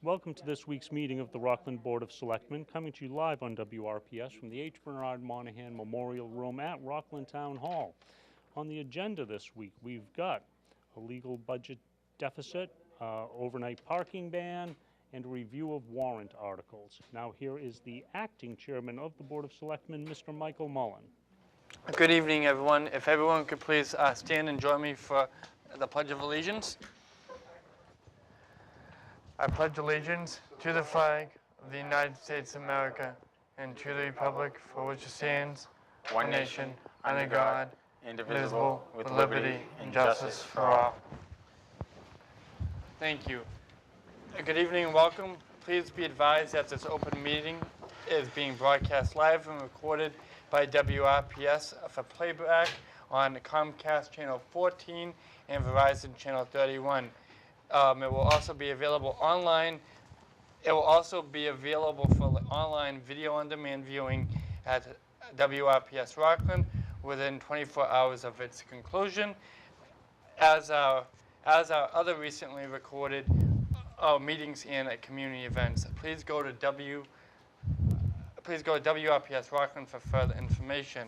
Welcome to this week's meeting of the Rockland Board of Selectmen, coming to you live on WRPS from the H. Bernard Monahan Memorial Room at Rockland Town Hall. On the agenda this week, we've got a legal budget deficit, overnight parking ban, and a review of warrant articles. Now here is the acting chairman of the Board of Selectmen, Mr. Michael Mullen. Good evening, everyone. If everyone could please stand and join me for the Pledge of Allegiance. I pledge allegiance to the flag of the United States of America and to the republic for which it stands, one nation, under God, indivisible, with liberty and justice for all. Thank you. Good evening and welcome. Please be advised that this open meeting is being broadcast live and recorded by WRPS for playback on Comcast Channel 14 and Verizon Channel 31. It will also be available online. It will also be available for online video on demand viewing at WRPS Rockland within 24 hours of its conclusion. As our other recently recorded meetings and community events, please go to WRPS Rockland for further information.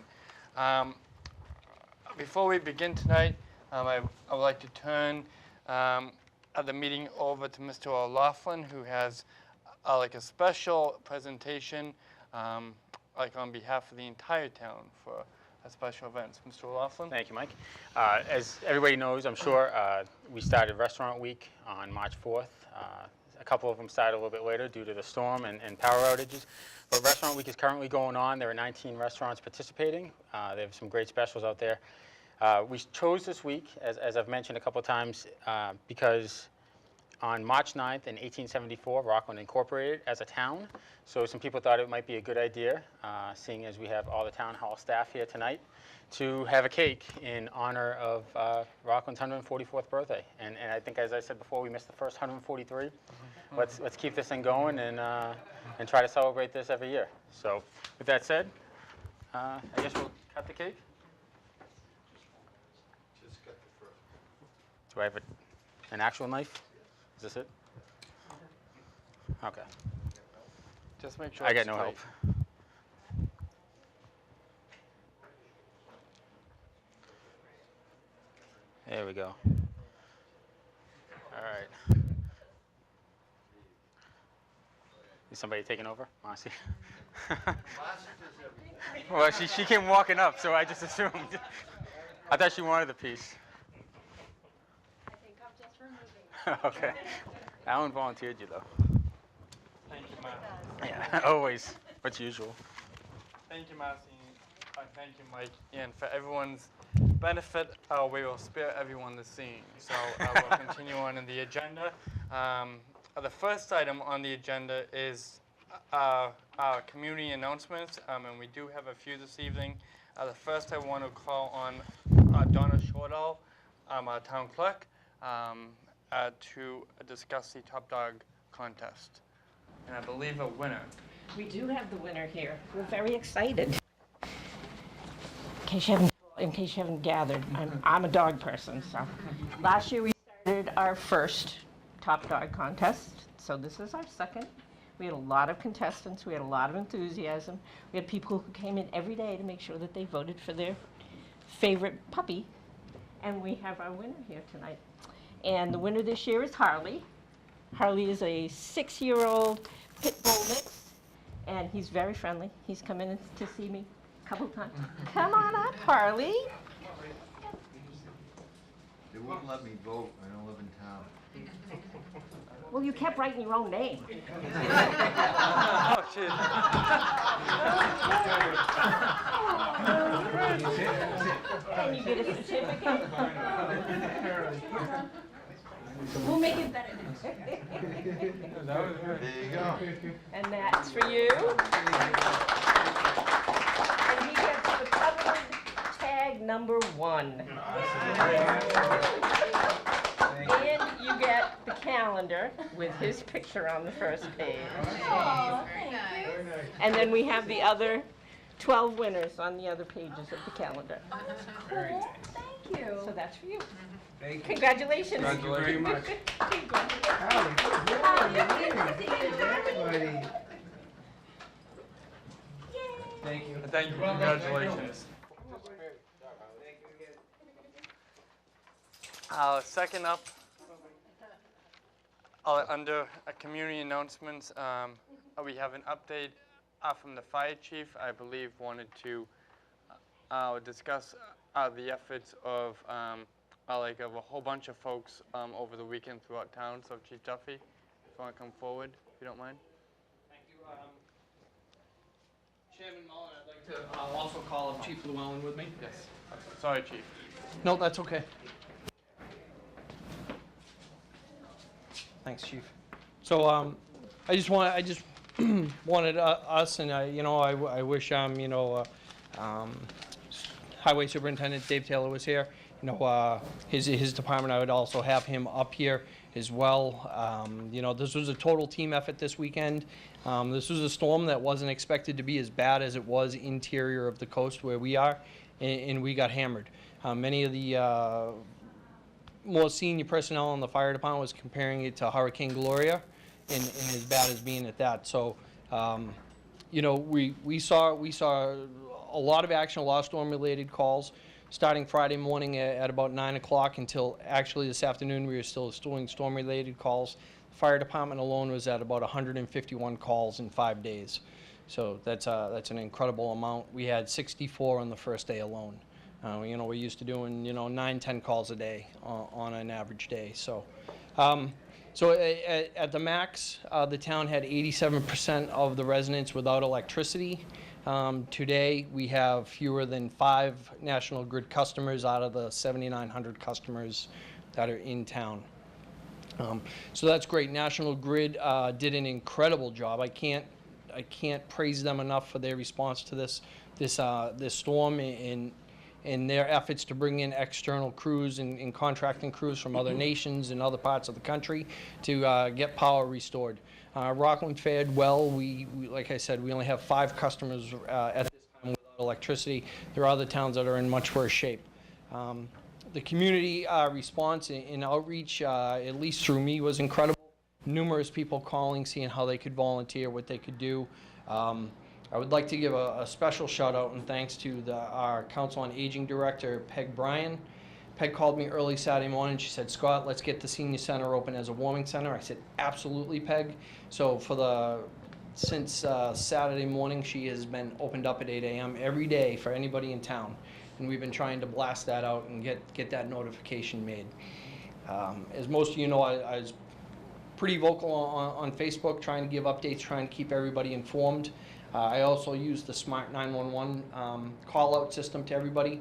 Before we begin tonight, I would like to turn the meeting over to Mr. O'Loughlin, who has like a special presentation like on behalf of the entire town for a special events. Mr. O'Loughlin. Thank you, Mike. As everybody knows, I'm sure, we started Restaurant Week on March 4th. A couple of them started a little bit later due to the storm and power outages. But Restaurant Week is currently going on. There are 19 restaurants participating. They have some great specials out there. We chose this week, as I've mentioned a couple of times, because on March 9th in 1874, Rockland incorporated as a town. So some people thought it might be a good idea, seeing as we have all the town hall staff here tonight, to have a cake in honor of Rockland's 144th birthday. And I think, as I said before, we missed the first 143. Let's keep this thing going and try to celebrate this every year. So with that said, I guess we'll cut the cake. Just cut the first. Do I have an actual knife? Is this it? Okay. Just make sure I it's got no straight. help. There we go. All right. Is somebody taking over? Marcy? Well, she came walking up, so I just assumed. I thought she wanted the piece. I think I'm just removing. Okay. Alan volunteered you, though. Thank you, Marcy. Yeah, always. What's usual. Thank you, Marcy. Thank you, Mike. And for everyone's benefit, we will spare everyone the scene. So we'll continue on in the agenda. The first item on the agenda is our community announcements, and we do have a few this evening. The first I want to call on Donna Shortall, our town clerk, to discuss the Top Dog contest. And I believe a winner. We do have the winner here. We're very excited. In case you haven't gathered, I'm a dog person. So last year we started our first Top Dog contest. So this is our second. We had a lot of contestants. We had a lot of enthusiasm. We had people who came in every day to make sure that they voted for their favorite puppy. And we have our winner here tonight. And the winner this year is Harley. Harley is a 6-year-old pit bull mix, and he's very friendly. He's come in to see me a couple times. Come on up, Harley. They wouldn't let me vote. I don't live in town. Well, you kept writing your own name. Oh, shit. And you get a certificate. We'll make it better. There you go. And that's for you. And he gets the coveted tag number 1. And you get the calendar with his picture on the first page. Oh, very nice. And then we have the other 12 winners on the other pages of the calendar. Cool, thank you. So that's for you. Thank you. Congratulations. Thank you very much. Howdy. Everybody. Thank you. Thank you. Congratulations. Second up, under community announcements, we have an update from the fire chief. I believe wanted to discuss the efforts of of a whole bunch of folks over the weekend throughout town. So Chief Duffy, if you want to come forward, if you don't mind. Thank you. Chairman Mullen, I'd like to also call up Chief Llewellyn with me. Yes. Sorry, Chief. No, that's okay. Thanks, Chief. So I just wanted us, and I wish Highway Superintendent Dave Taylor was here. His department, I would also have him up here as well. This was a total team effort this weekend. This was a storm that wasn't expected to be as bad as it was interior of the coast where we are, and we got hammered. Many of the more senior personnel in the fire department was comparing it to Hurricane Gloria, and as bad as being at that. So, we saw a lot of action, a lot of storm-related calls, starting Friday morning at about 9 o'clock until actually this afternoon we were still doing storm-related calls. The fire department alone was at about 151 calls in 5 days. So that's an incredible amount. We had 64 on the first day alone. We're used to doing 9, 10 calls a day on an average day. So, at the max, the town had 87% of the residents without electricity. Today, we have fewer than 5 National Grid customers out of the 7,900 customers that are in town. So that's great. National Grid did an incredible job. I can't praise them enough for their response to this storm and their efforts to bring in external crews and contracting crews from other nations and other parts of the country to get power restored. Rockland fared well. We like I said, we only have 5 customers at this time without electricity. There are other towns that are in much worse shape. The community response and outreach, at least through me, was incredible. Numerous people calling, seeing how they could volunteer, what they could do. I would like to give a special shout out and thanks to our Council on Aging Director, Peg Bryan. Peg called me early Saturday morning. She said, "Scott, let's get the senior center open as a warming center." I said, "Absolutely, Peg." So since Saturday morning, she has been opened up at 8 a.m. every day for anybody in town. And we've been trying to blast that out and get that notification made. As most of you know, I was pretty vocal on Facebook, trying to give updates, trying to keep everybody informed. I also use the Smart 911 call-out system to everybody.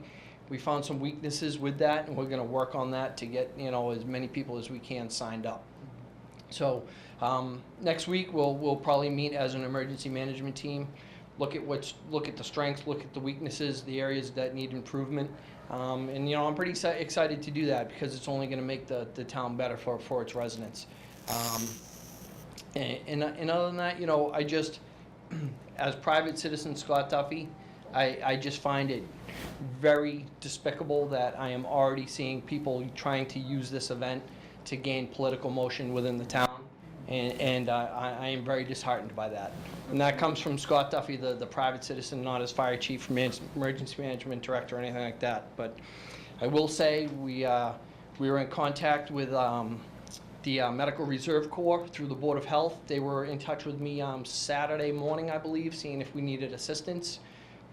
We found some weaknesses with that, and we're going to work on that to get as many people as we can signed up. So next week we'll probably meet as an emergency management team, look at the strengths, look at the weaknesses, the areas that need improvement, and I'm pretty excited to do that because it's only going to make the town better for its residents. And other than that, I just, as private citizen Scott Duffy, I just find it very despicable that I am already seeing people trying to use this event to gain political motion within the town, and I am very disheartened by that. And that comes from Scott Duffy, the private citizen, not as fire chief, emergency management director, or anything like that. But I will say we were in contact with the Medical Reserve Corps through the Board of Health. They were in touch with me Saturday morning, I believe, seeing if we needed assistance.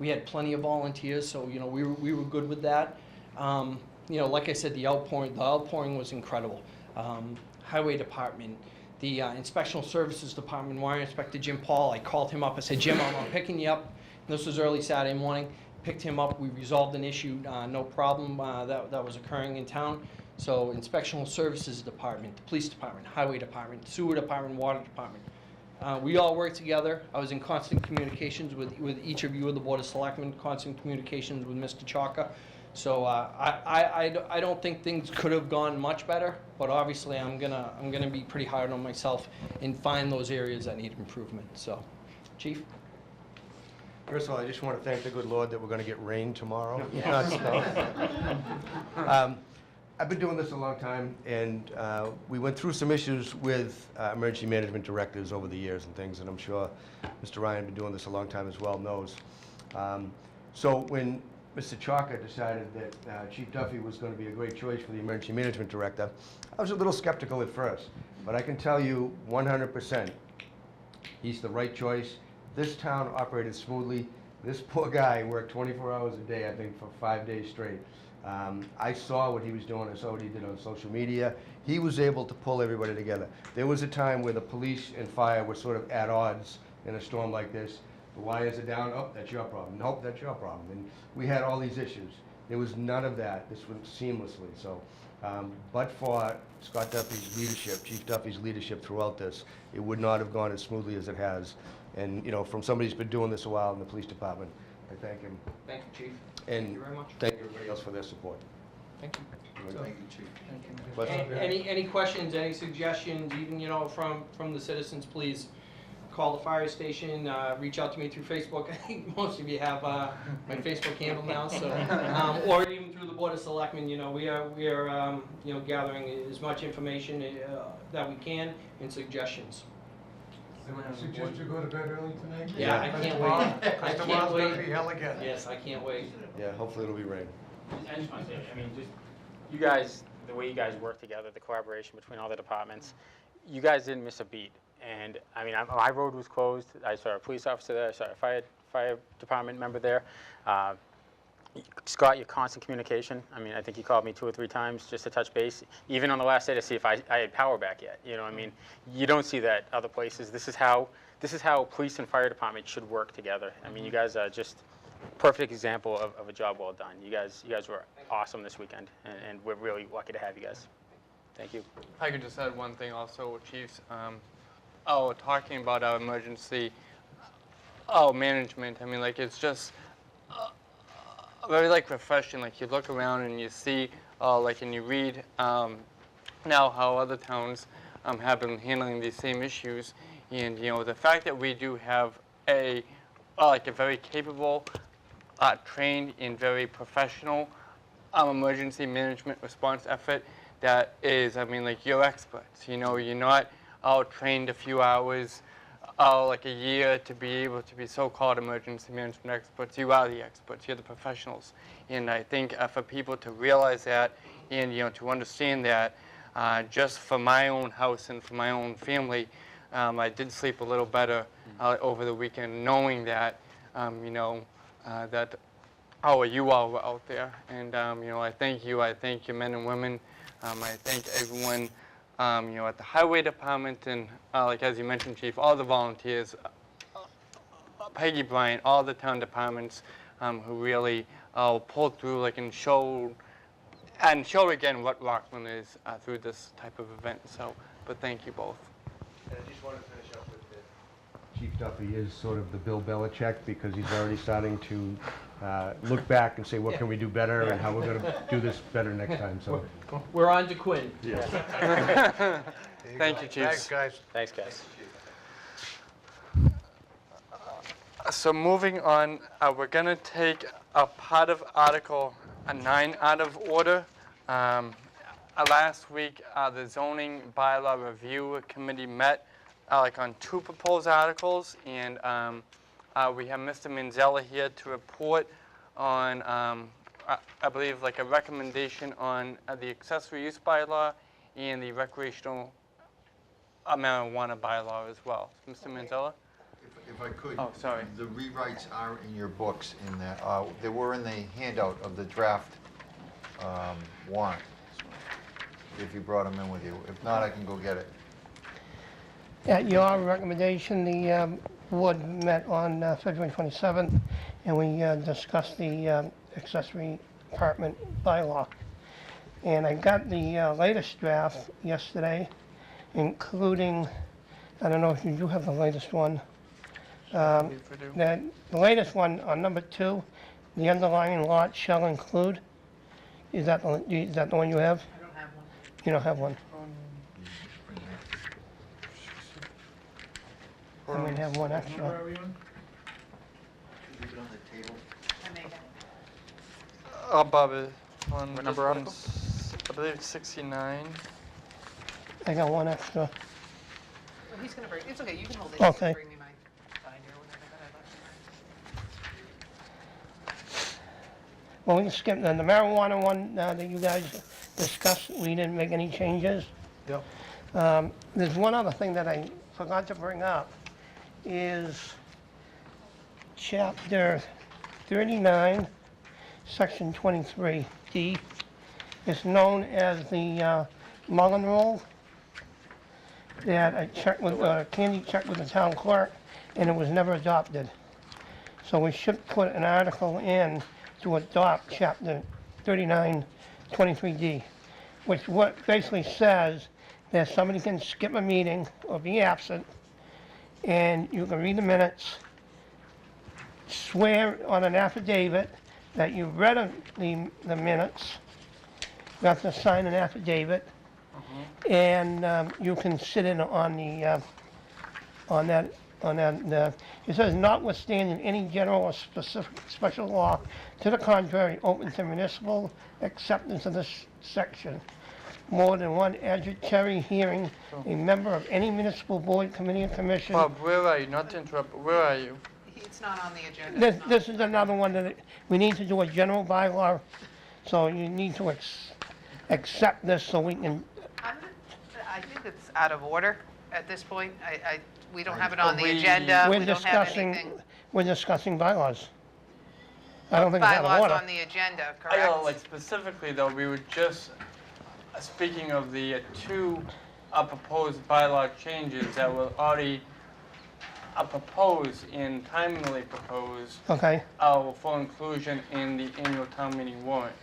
We had plenty of volunteers, so we were good with that. Like I said, the outpouring was incredible. Highway Department, the Inspectional Services Department, Wire Inspector Jim Paul. I called him up. I said, "Jim, I'm picking you up." And this was early Saturday morning. Picked him up. We resolved an issue, no problem that was occurring in town. So Inspectional Services Department, the Police Department, Highway Department, Sewer Department, Water Department. We all work together. I was in constant communications with each of you of the Board of Selectmen, constant communications with Mr. Chalka. So I don't think things could have gone much better, but obviously I'm gonna be pretty hard on myself and find those areas that need improvement. So, Chief. First of all, I just want to thank the good Lord that we're going to get rain tomorrow, not snow. I've been doing this a long time, and we went through some issues with emergency management directors over the years and things, and I'm sure Mr. Ryan, been doing this a long time as well, knows. So when Mr. Chalker decided that Chief Duffy was going to be a great choice for the emergency management director, I was a little skeptical at first, but I can tell you 100%, he's the right choice. This town operated smoothly. This poor guy worked 24 hours a day, I think, for 5 days straight. I saw what he was doing. I saw what he did on social media. He was able to pull everybody together. There was a time where the police and fire were sort of at odds in a storm like this. The wires are down. Oh, that's your problem. Nope, that's your problem. And we had all these issues. There was none of that. This went seamlessly. So, but for Scott Duffy's leadership, Chief Duffy's leadership throughout this, it would not have gone as smoothly as it has. And, you know, from somebody who's been doing this a while in the police department, I thank him. Thank you, Chief. And Thank you very much. thank everybody else for their support. Thank you. Thank you, Chief. But- Any questions, any suggestions, even, you know, from the citizens, please call the fire station, reach out to me through Facebook. I think most of you have my Facebook handle now, so, or even through the Board of Selectmen. You know, we are you know, gathering as much information that we can and suggestions. Suggest you go to bed early tonight? Yeah, I can't wait. I can't Tomorrow's gonna be wait. hell again. Yes, I can't wait. Yeah, hopefully it'll be rain. I just want to say, I mean, just, you guys, the way you guys work together, the collaboration between all the departments, you guys didn't miss a beat. And, I mean, my road was closed. I saw a police officer there. I saw a fire department member there. Scott, your constant communication. I mean, I think you called me 2 or 3 times just to touch base, even on the last day to see if I had power back yet. You know, I mean, you don't see that other places. This is how police and fire department should work together. I mean, you guys are just perfect example of a job well done. You guys were awesome this weekend, and we're really lucky to have you guys. Thank you. If I could just add one thing also, Chiefs. Talking about our emergency management, I mean, like, it's just very, like, refreshing. Like, you look around and you see, like, and you read now how other towns have been handling these same issues. And, you know, the fact that we do have a very capable, trained, and very professional emergency management response effort that is, I mean, like, you're experts. You know, you're not trained a few hours, like a year to be able to be so-called emergency management experts. You are the experts. You're the professionals. And I think for people to realize that and, you know, to understand that, just for my own house and for my own family, I did sleep a little better over the weekend, knowing that, you know, that you all were out there. And, you know, I thank you. I thank you, men and women. I thank everyone, you know, at the highway department and, like as you mentioned, Chief, all the volunteers, Peggy Bryant, all the town departments who really pulled through, like, and showed again what Rockland is through this type of event. So, but thank you both. And I just want to finish up with that Chief Duffy is sort of the Bill Belichick, because he's already starting to look back and say, what can we do better and how we're going to do this better next time. So We're on to Quinn. Thank you, Chiefs. Thanks, guys. Thanks, guys. So moving on, we're going to take a part of Article 9 out of order. Last week, the Zoning Bylaw Review Committee met like on 2 proposed articles, and we have Mr. Manzella here to report on, I believe, like a recommendation on the accessory use bylaw and the recreational marijuana bylaw as well. Mr. Manzella? If I could. Oh, sorry. The rewrites are in your books in that, they were in the handout of the draft warrant, if you brought them in with you. If not, I can go get it. At your recommendation, the board met on February 27th, and we discussed the accessory apartment bylaw. And I got the latest draft yesterday, including, I don't know if you do have the latest one. The latest one on number 2, the underlying lot shall include. Is that the one you have? I don't have one. You don't have one. I might have one extra. Bob, on What number article? I believe it's 69. I got one extra. Well, he's gonna bring, it's okay, you can hold it. Okay. Bring me my binder or whatever that I left. Well, we can skip the marijuana one that you guys discussed. We didn't make any changes. Yep. There's one other thing that I forgot to bring up, is chapter 39, section 23D. It's known as the Mullen Rule, that I checked with, Candy checked with the town clerk, and it was never adopted. So we should put an article in to adopt chapter 39, 23D, which what basically says that somebody can skip a meeting or be absent, and you can read the minutes, swear on an affidavit that you read the minutes, you have to sign an affidavit, and you can sit in on the, it says notwithstanding any general or specific special law to the contrary open to municipal acceptance of this section. More than one adjudicatory hearing, a member of any municipal board, committee, or commission. Bob, where are you? Not to interrupt, but where are you? It's not on the agenda. This is another one that we need to do a general bylaw, so you need to accept this so we can, I think it's out of order at this point. We don't have it on the agenda. we're We don't have anything. discussing bylaws. I don't think it's out of Bylaws order. on the agenda, I know, correct? like specifically though, we were just speaking of the two proposed bylaw changes that were already proposed and timely proposed Okay, for inclusion in the annual town meeting warrant.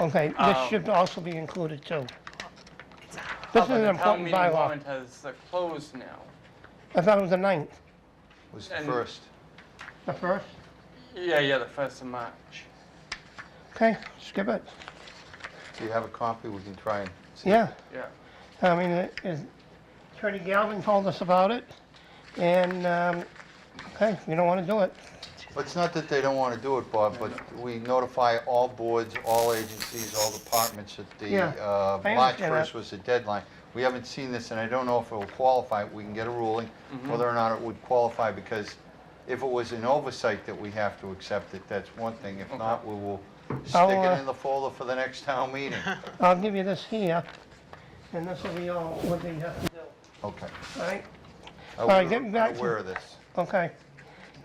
okay, this should also be included too. This is But an the town important meeting bylaw. warrant has closed now. I thought it was the 9th. It was And- first. The 1st? Yeah, the 1st of March. Okay, skip it. Do you have a copy? We can try and see. Yeah, Yeah. I mean, Attorney Galvin told us about it, and, okay, you don't want to do it. Well, it's not that they don't want to do it, Bob, but we notify all boards, all agencies, all departments that Yeah, I March understand 1st that. was the deadline. We haven't seen this, and I don't know if it will qualify. We can get a ruling, whether or not it would qualify, because if it was an oversight that we have to accept it, that's one thing. If not, we will stick it in the folder for the next town meeting. I'll give you this here, and this will be all what they have to do, Okay. all right? I'm right, getting back to- aware of this. Okay.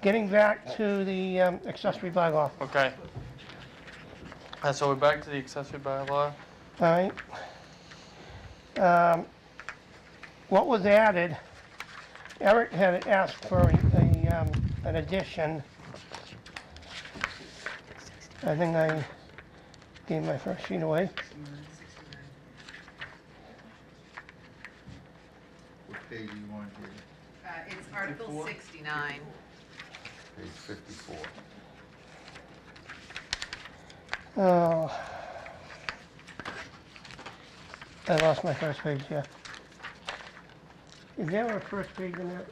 Getting back to the accessory bylaw, Okay. So we're back to the accessory bylaw. all right? What was added, Eric had asked for an addition. I think I gave my first sheet away. What page do you want here? It's Article 69. Page 54. Oh. I lost my first page here. Is there a first page in that?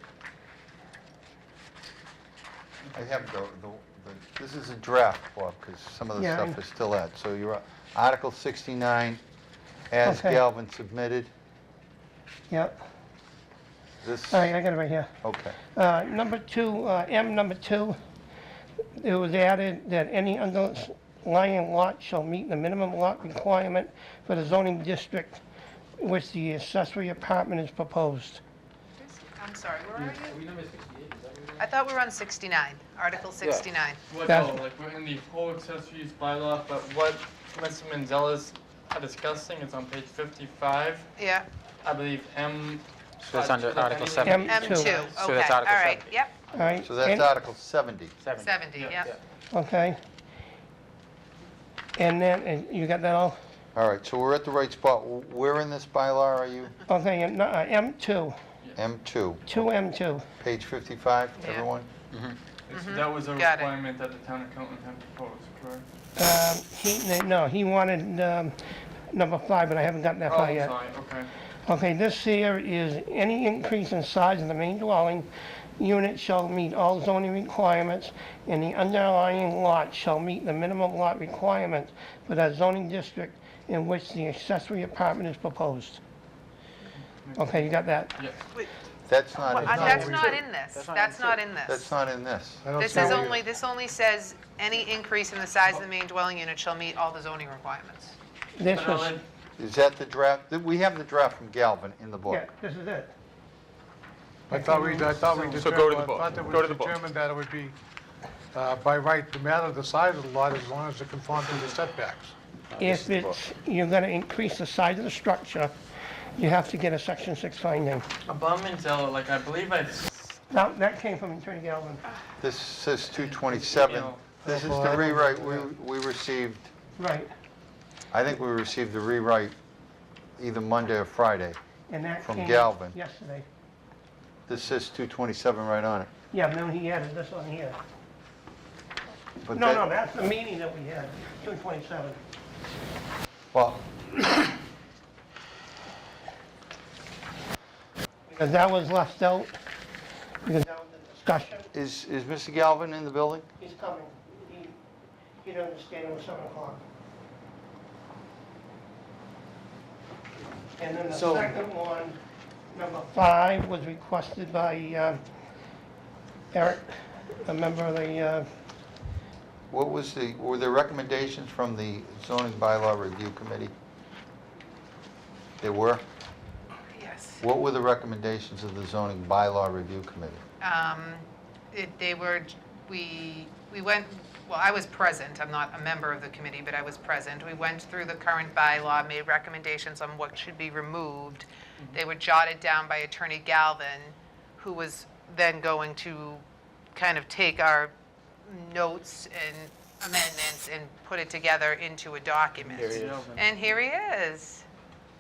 I have this is a draft, Bob, because some of the Yeah, stuff is still at. So you're Article 69, as Okay. Galvin submitted. Yep. This, All right, I got it right here. okay. Number 2, number 2, it was added that any underlying lot shall meet the minimum lot requirement for the zoning district which the accessory apartment is proposed. I'm sorry, where are you? I thought we were on 69, Article 69. What, That's- no, like we're in the whole accessories bylaw, but what Mr. Manzella's discussing is on page 55. Yeah, I believe M. So it's under Article any- 7. M2. M2, okay, So all that's Article right, 7. yep, All right? So that's and- Article 70. 70, yeah. Okay. And then, you got that all? All right, so we're at the right spot. Where in this bylaw are you? Okay, and M2, M2, 2M2. page 55, Yeah. everyone? That was a Got it. requirement that the town accountant had proposed, correct? No, he wanted number 5, but I haven't gotten that Oh, far yet. sorry, okay. Okay, this here is any increase in size of the main dwelling unit shall meet all zoning requirements, and the underlying lot shall meet the minimum lot requirements for that zoning district in which the accessory apartment is proposed. Okay, you got that? That's not, Well, in- that's not in this. That's not in that's this. not in this. I don't This see is where only, this only says any increase in the size of the main dwelling unit shall meet all the zoning requirements. This was, Is that the draft? We have the draft from Galvin in the book. yeah, this is it. I thought we So go to the determined, book. I thought that Go to we the book. determined that it would be, by right, the matter of the size of the lot as long as it conforms to the setbacks. If it's, you're gonna increase the size of the structure, you have to get a section 6 finding. Above Manzella, like I believe I, Now, that came from Attorney Galvin. This says 227. This is the rewrite we received. Right, I think we received the rewrite either Monday or Friday. and that From came Galvin. yesterday. This says 227 right on it. Yeah, but then he added this on here. But No, that- no, that's the meeting that we had, 227. Well, Because that was left out, because that was the discussion. is Mr. Galvin in the building? He's coming. He didn't understand it was 7 o'clock. And then the second one, number 5, was requested by Eric, a member of the, What was were there recommendations from the zoning bylaw review committee? There were? Yes. What were the recommendations of the zoning bylaw review committee? They were, we went, well, I was present, I'm not a member of the committee, but I was present. We went through the current bylaw, made recommendations on what should be removed. They were jotted down by Attorney Galvin, who was then going to kind of take our notes and amendments and put it together into a document. Here he is. And here he is,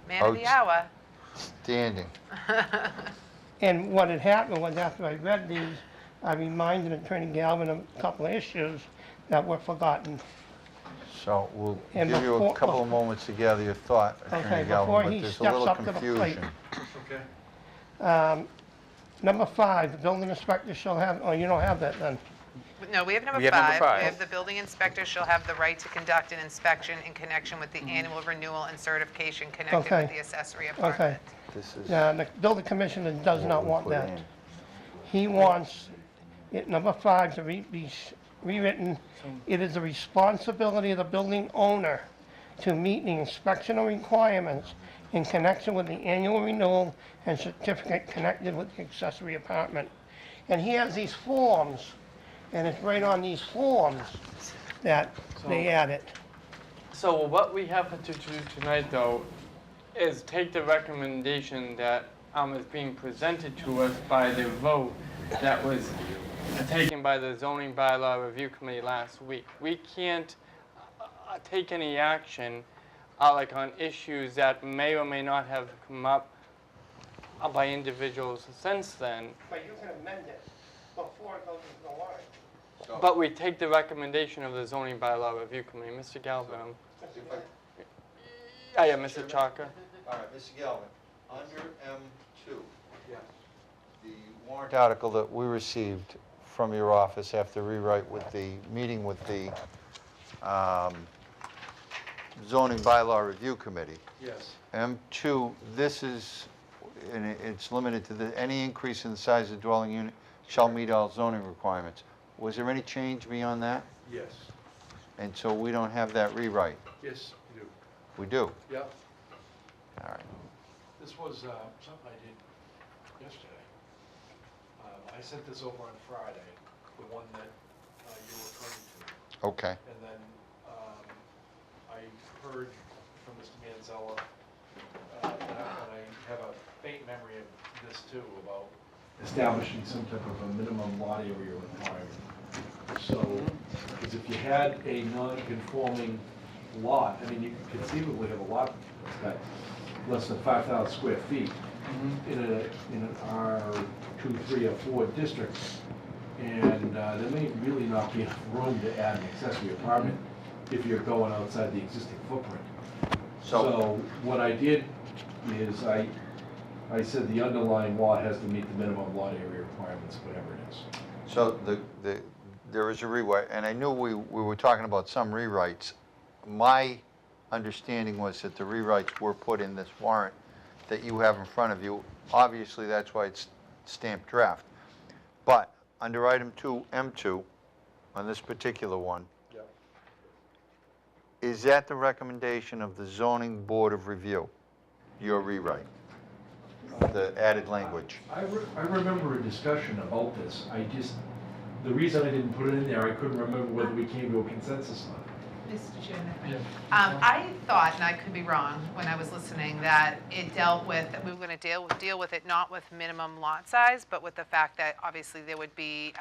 man of the hour. Standing. and what had happened was after I read these, I reminded Attorney Galvin of a couple of issues that were forgotten. So we'll And give you a before- couple of moments to gather your thought, Okay, Attorney before Galvin, but he there's a steps little up to the plate. confusion. Okay. Number 5, the building inspector shall have, oh, you don't have that then. No, we have number We have number 5. five. We have the building inspector shall have the right to conduct an inspection in connection with the annual renewal and certification connected Okay. with the accessory Okay. apartment. This is The building commissioner does not what want we put that. in. He wants it, number 5, to be rewritten. It is the responsibility of the building owner to meet the inspectional requirements in connection with the annual renewal and certificate connected with the accessory apartment. And he has these forms, and it's right on these forms that they added. so what we have to do tonight though is take the recommendation that is being presented to us by the vote that was taken by the zoning bylaw review committee last week. We can't take any action like on issues that may or may not have come up by individuals since then. But you can amend it before it goes into the warrant. But we take the recommendation of the zoning bylaw review committee. Mr. Galvin. Yeah, Mr. Chalker. All right, Mr. Galvin, under M2, the warrant article that we received from your office after rewrite with the, meeting with the zoning bylaw review committee, Yes. M2, this is, and it's limited to any increase in the size of the dwelling unit shall meet all zoning requirements. Was there any change beyond that? Yes. And so we don't have that rewrite? Yes, you do. We do? Yep. All right. This was something I did yesterday. I sent this over on Friday, the one that you were referring to. Okay. And then I heard from Mr. Manzella, and I have a faint memory of this too, about establishing some type of a minimum lot area requirement. So, because if you had a non-conforming lot, I mean, you could conceivably have a lot that's got less than 5,000 square feet in an R2, 3, or 4 district, and there may really not be enough room to add an accessory apartment if you're going outside the existing footprint. So what I did is I I said the underlying lot has to meet the minimum lot area requirements, whatever it is. So there is a rewrite, and I knew we were talking about some rewrites. My understanding was that the rewrites were put in this warrant that you have in front of you. Obviously, that's why it's stamped draft. But under item 2, M2, on this particular one, is that the recommendation of the zoning board of review, your rewrite, the added language? I remember a discussion about this. The reason I didn't put it in there, I couldn't remember whether we came to a consensus on it. Mr. Chairman. I thought, and I could be wrong when I was listening, that it dealt with, that we were going to deal with it not with minimum lot size, but with the fact that obviously there would be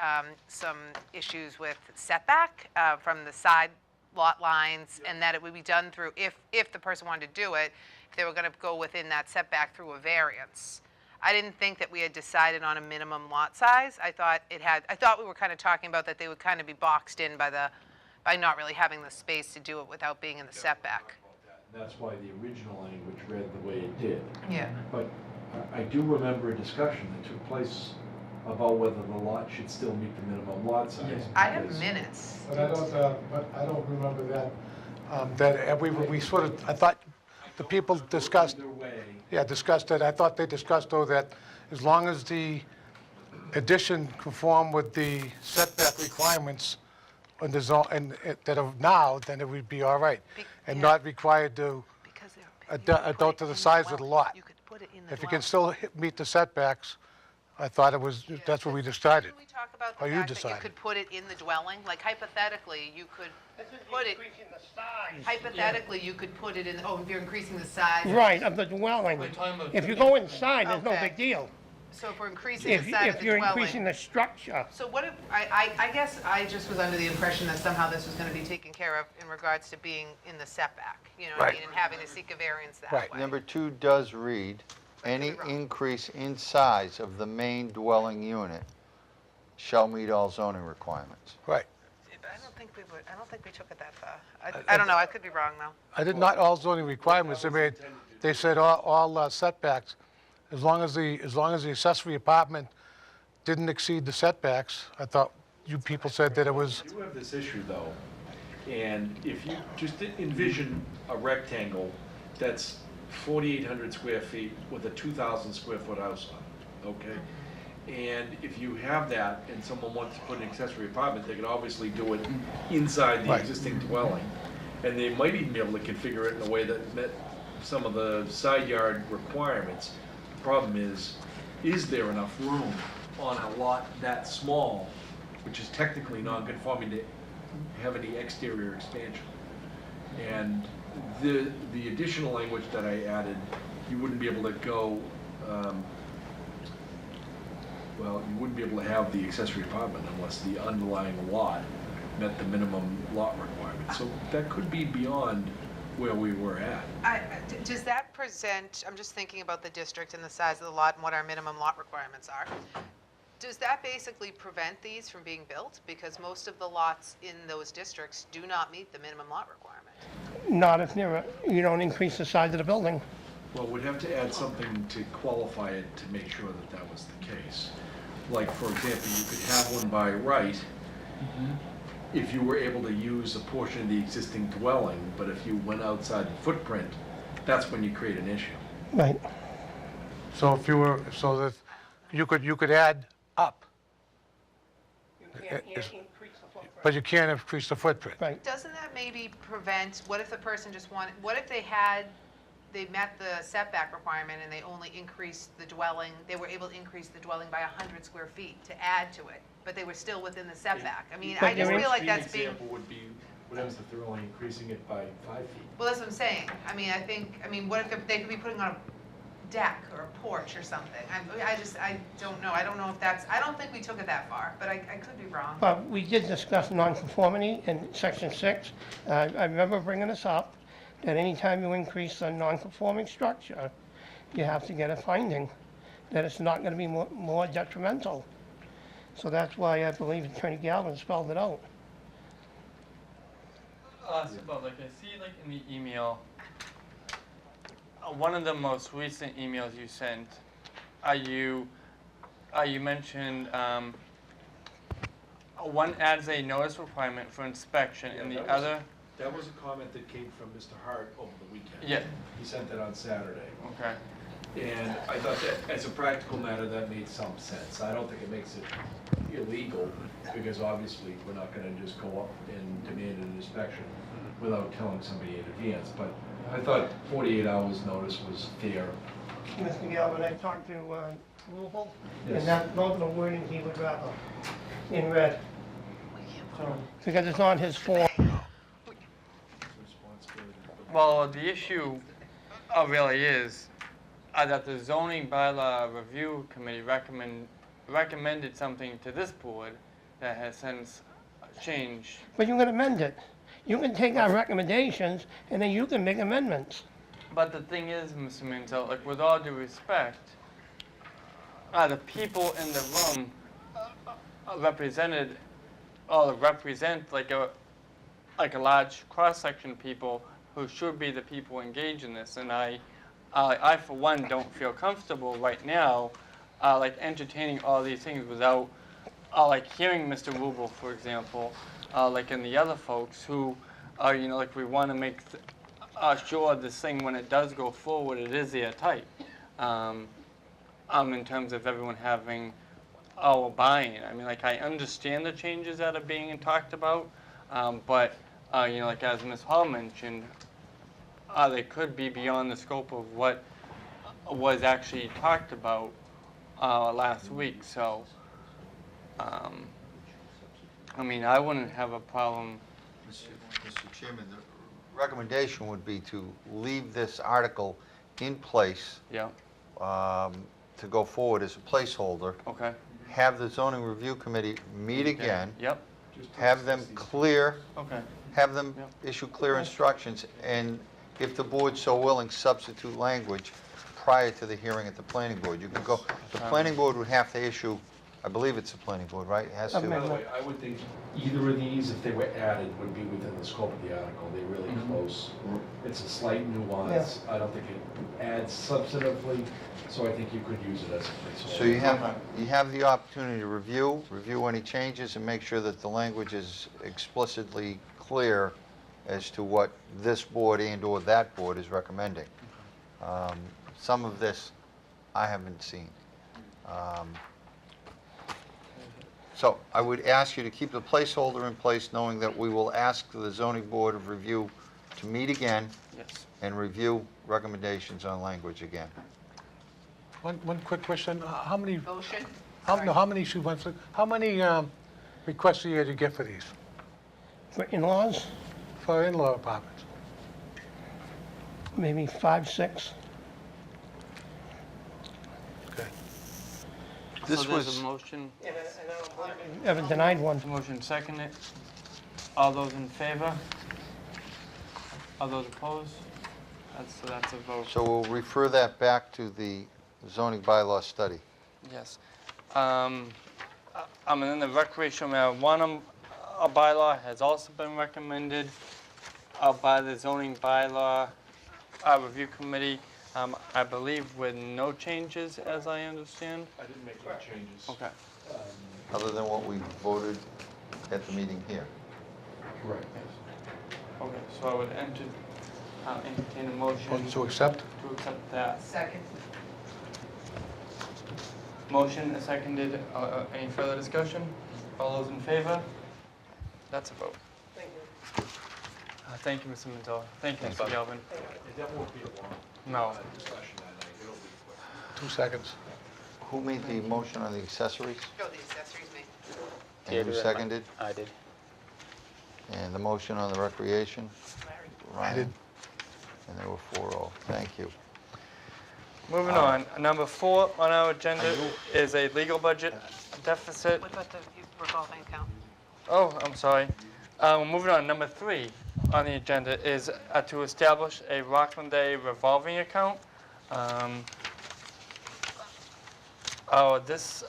some issues with setback from the side lot lines, and that it would be done through, if the person wanted to do it, if they were going to go within that setback through a variance. I didn't think that we had decided on a minimum lot size. I thought we were kind of talking about that they would kind of be boxed in by not really having the space to do it without being in the setback. And that's why the original language read the way it did. Yeah. But I do remember a discussion that took place about whether the lot should still meet the minimum lot size. I have minutes. But I don't remember that. We sort of, I thought the people discussed, Either way, discussed it. I thought they discussed, though, that as long as the addition conform with the setback requirements on the zone, and that are now, then it would be all right, and not required to adult to the size of the lot. You could put it in the If you can dwelling. still meet the setbacks, I thought it was, that's what we decided. Didn't we talk about Or the you fact that you decided. could put it in the dwelling? Like hypothetically, you could put it, Increasing the size. hypothetically, you could put it in, if you're increasing the size. Right, of the dwelling. If you go inside, there's no Okay. big deal. So if we're increasing If the size of if the you're dwelling. increasing the structure, So what if, I guess I just was under the impression that somehow this was going to be taken care of in regards to being in the setback, you know what I Right. mean, and having to seek a variance that Right. way. Number 2 does read, any wrong. increase in size of the main dwelling unit shall meet all zoning requirements. Right. But I don't think we took it that far. I don't know, I could be wrong though. I did not all zoning requirements. They said all setbacks, as long as the accessory apartment didn't exceed the setbacks. I thought you people said that it was, you have this issue though, and if you just envision a rectangle that's 4,800 square feet with a 2,000 square foot house on it, okay? And if you have that and someone wants to put an accessory apartment, they can obviously do it inside the Right. existing dwelling. And they might even be able to configure it in a way that met some of the side yard requirements. The problem is there enough room on a lot that small, which is technically non-conforming, to have any exterior expansion? And the additional language that I added, you wouldn't be able to go, you wouldn't be able to have the accessory apartment unless the underlying lot met the minimum lot requirement. So that could be beyond where we were at. Does that present, I'm just thinking about the district and the size of the lot and what our minimum lot requirements are. Does that basically prevent these from being built? Because most of the lots in those districts do not meet the minimum lot requirement. not if you don't increase the size of the building. Well, we'd have to add something to qualify it to make sure that that was the case. Like, for example, you could have one by right if you were able to use a portion of the existing dwelling, but if you went outside the footprint, that's when you create an issue. Right. so if you were, so that you could add up, but you can't increase the footprint. Right. Doesn't that maybe prevent, what if the person just wanted, what if they met the setback requirement and they only increased the dwelling, they were able to increase the dwelling by 100 square feet to add to it, but they were still within the setback? I mean, I just feel like that's being, Example would be, what happens if they're only increasing it by 5 feet? well, that's what I'm saying. I mean, what if they could be putting on a deck or a porch or something? I don't know. I don't know if that's, I don't think we took it that far, but I could be wrong. But we did discuss nonconformity in section 6. I remember bringing this up, that anytime you increase a nonconforming structure, you have to get a finding that it's not going to be more detrimental. So that's why I believe Attorney Galvin spelled it out. Well, like I see, like in the email, one of the most recent emails you sent you mentioned one adds a notice requirement for inspection, and the other. That was a comment that came from Mr. Hart over the weekend. Yeah. He sent that on Saturday. Okay. And I thought that, as a practical matter, that made some sense. I don't think it makes it illegal, because obviously, we're not gonna just go up and demand an inspection without telling somebody in advance. But I thought 48 hours notice was fair. Mr. Galvin, I talked to Louisville, Yes. and that, those are the wording he would rather in red. So, because it's on his form. Well, the issue really is that the zoning bylaw review committee recommended something to this board that has since changed. But you can amend it. You can take our recommendations, and then you can make amendments. But the thing is, Mr. Mantel, like with all due respect, the people in the room represented, or represent like a large cross-section of people who should be the people engaged in this. And I for one don't feel comfortable right now, like entertaining all these things without, like hearing Mr. Rubel, for example, like and the other folks who, like we want to make sure this thing, when it does go forward, it is airtight. In terms of everyone having our buy-in. I mean, like I understand the changes that are being talked about, but like as Ms. Hall mentioned, they could be beyond the scope of what was actually talked about last week. So, I mean, I wouldn't have a problem. Mr. Chairman, the recommendation would be to leave this article in place Yeah. to go forward as a placeholder. Okay. Have the zoning review committee meet again. Yep. Have them clear, Okay. have them Yep. issue clear instructions, and if the board's so willing, substitute language prior to the hearing at the planning board. You can go, the planning board would have to issue, I believe it's the planning board, right? It has By the to. way, I would think either of these, if they were added, would be within the scope of the article. They're really close. It's a slight nuance. I don't think it adds substantively, so I think you could use it as a placeholder. So you have the opportunity to review any changes and make sure that the language is explicitly clear as to what this board and/or that board is recommending. Some of this I haven't seen. So I would ask you to keep the placeholder in place, knowing that we will ask the zoning board of review to meet again Yes. and review recommendations on language again. One quick question. How many, Motion? how many, shoot, one sec- how many requests a year do you get for these, For in-laws, for in-law apartments? maybe 5, 6. Okay. This So there's was, a motion. Ever denied one. Motion seconded. All those in favor? All those opposed? That's a vote. so we'll refer that back to the zoning bylaw study. Yes. And then the recreational marijuana bylaw has also been recommended by the zoning bylaw review committee, I believe with no changes, as I understand. I didn't make any changes. Okay. Other than what we voted at the meeting here. Correct. Okay, so I would entertain a motion To accept? to accept that. Second. Motion is seconded. Any further discussion? All those in favor? That's a vote. Thank you. Thank you, Mr. Mantel. Thank you, Thanks, Mr. bud. Galvin. That won't be a long No. discussion that night. It'll be quick. 2 seconds. Who made the motion on the accessories? Oh, the accessories made. And who seconded? I did. And the motion on the recreation? I did. And there were 4-0. Thank you. Moving on, number 4 on our agenda is a legal budget deficit. What about the revolving account? Oh, I'm sorry. Moving on, number 3 on the agenda is to establish a Rockland Day revolving account. This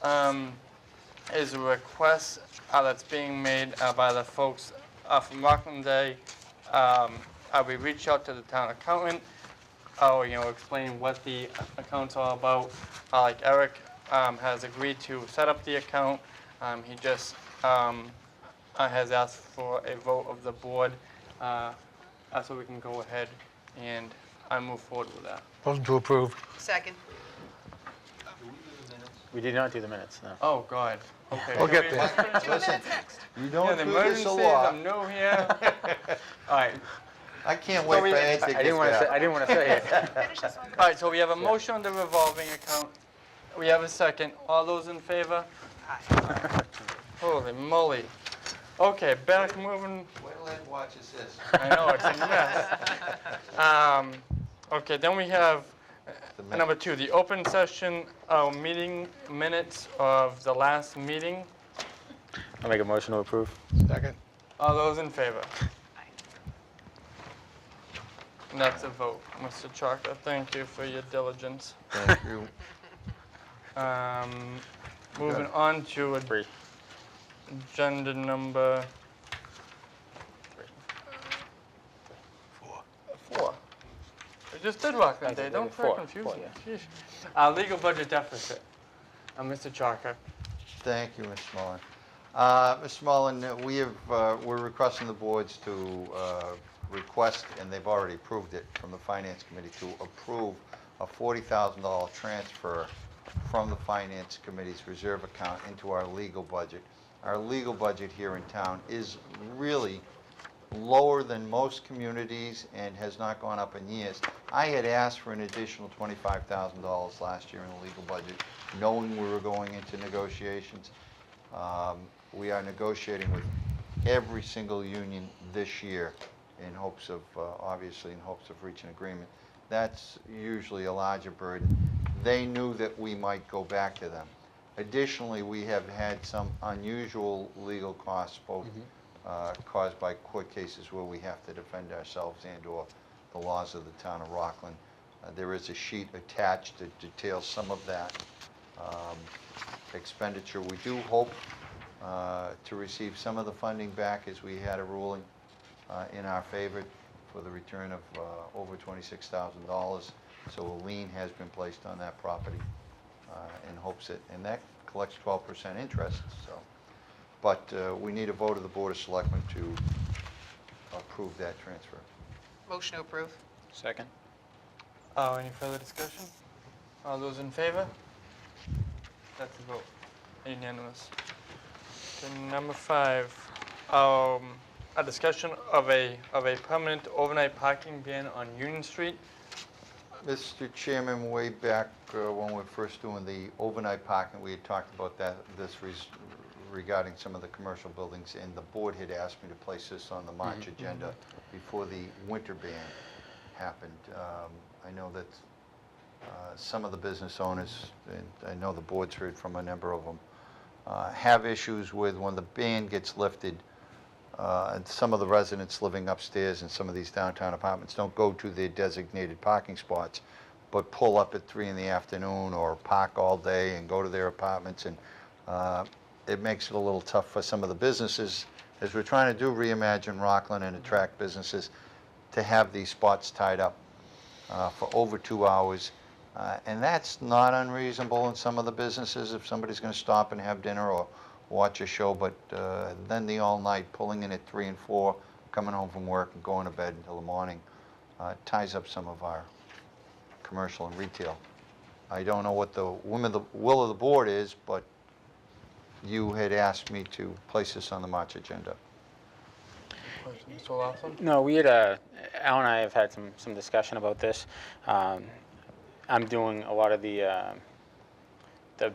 is a request that's being made by the folks from Rockland Day. We reached out to the town accountant. explaining what the account's all about. Like Eric has agreed to set up the account. He just has asked for a vote of the board so we can go ahead and move forward with that. Motion to approve. Second. We did not do the minutes, no. Oh, God. Okay. We'll can get we there. just- 2 minutes next. You Yeah, don't the do this a emergencies, lot. I'm new here. All right. I can't wait for Ed to I get didn't want to say, back. I didn't want to say it. Finish this one. All right, so we have a motion on the revolving account. We have a second. All those in favor? Holy moly. Okay, back moving. Wait till Ed watches this. I know, it's a mess. Okay, then we have number 2, the open session meeting minutes of the last meeting. I'll make a motion to approve. Second. All those in favor? And that's a vote. Mr. Chalker, thank you for your diligence. Thank you. Moving on to Three. agenda number 4. We just did Rockland Day, don't try to Four, confuse four, me. yeah. Sheesh. Legal budget deficit. Mr. Chalker. Thank you, Ms. Smolin. Ms. Smolin, we're requesting the boards to request, and they've already approved it from the Finance Committee, to approve a $40,000 transfer from the Finance Committee's reserve account into our legal budget. Our legal budget here in town is really lower than most communities and has not gone up in years. I had asked for an additional $25,000 last year in the legal budget, knowing we were going into negotiations. We are negotiating with every single union this year in hopes of, obviously in hopes of reaching agreement. That's usually a larger burden. They knew that we might go back to them. Additionally, we have had some unusual legal costs, both caused by court cases where we have to defend ourselves and/or the laws of the town of Rockland. There is a sheet attached that details some of that expenditure. We do hope to receive some of the funding back, as we had a ruling in our favor for the return of over $26,000. So a lien has been placed on that property in hopes that, and that collects 12% interest. So, but we need a vote of the Board of Selectmen to approve that transfer. Motion to approve. Second. Any further discussion? All those in favor? That's a vote. Unanimous. Okay, number 5, a discussion of a permanent overnight parking ban on Union Street. Mr. Chairman, way back when we were first doing the overnight parking, we had talked about regarding some of the commercial buildings, and the board had asked me to place this on the March agenda before the winter ban happened. I know that some of the business owners, and I know the board's heard from a number of them, have issues with when the ban gets lifted. And some of the residents living upstairs in some of these downtown apartments don't go to their designated parking spots, but pull up at 3 in the afternoon or park all day and go to their apartments. And it makes it a little tough for some of the businesses, as we're trying to do reimagine Rockland and attract businesses, to have these spots tied up for over 2 hours. And that's not unreasonable in some of the businesses if somebody's going to stop and have dinner or watch a show, but then the all night, pulling in at 3 and 4, coming home from work and going to bed until the morning, ties up some of our commercial and retail. I don't know what the will of the board is, but you had asked me to place this on the March agenda. Mr. Lawson? No, we had, Al and I have had some discussion about this. I'm doing a lot of the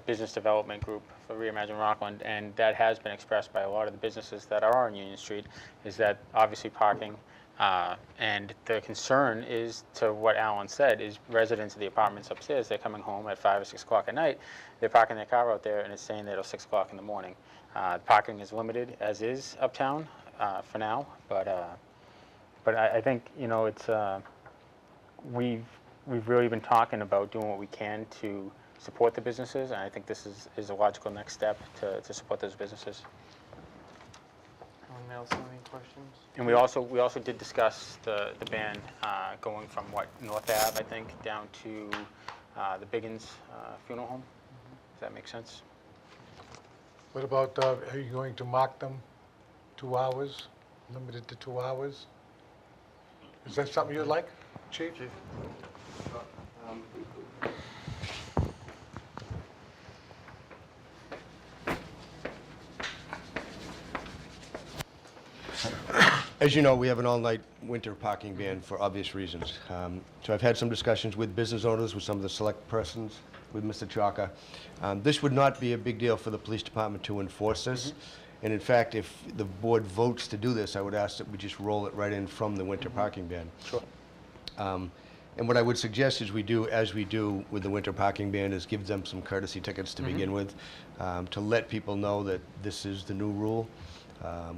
business development group for Reimagine Rockland, and that has been expressed by a lot of the businesses that are on Union Street, is that obviously parking, and the concern is, to what Alan said, is residents of the apartments upstairs, they're coming home at 5 or 6 o'clock at night, they're parking their car out there, and it's saying that it's 6 o'clock in the morning. Parking is limited, as is uptown for now, but I think, you know, it's we've really been talking about doing what we can to support the businesses, and I think this is a logical next step to support those businesses. And else have any questions? And we also did discuss the ban going from North Ave, I think, down to the Biggins Funeral Home. Does that make sense? What about, are you going to mark them 2 hours, limited to 2 hours? Is that something you'd like, Chief? As you know, we have an all-night winter parking ban for obvious reasons. So I've had some discussions with business owners, with some of the select persons, with Mr. Chalker. This would not be a big deal for the police department to enforce this. And in fact, if the board votes to do this, I would ask that we just roll it right in from the winter parking ban. Sure. And what I would suggest is we do, as we do with the winter parking ban, is give them some courtesy tickets to begin with, to let people know that this is the new rule.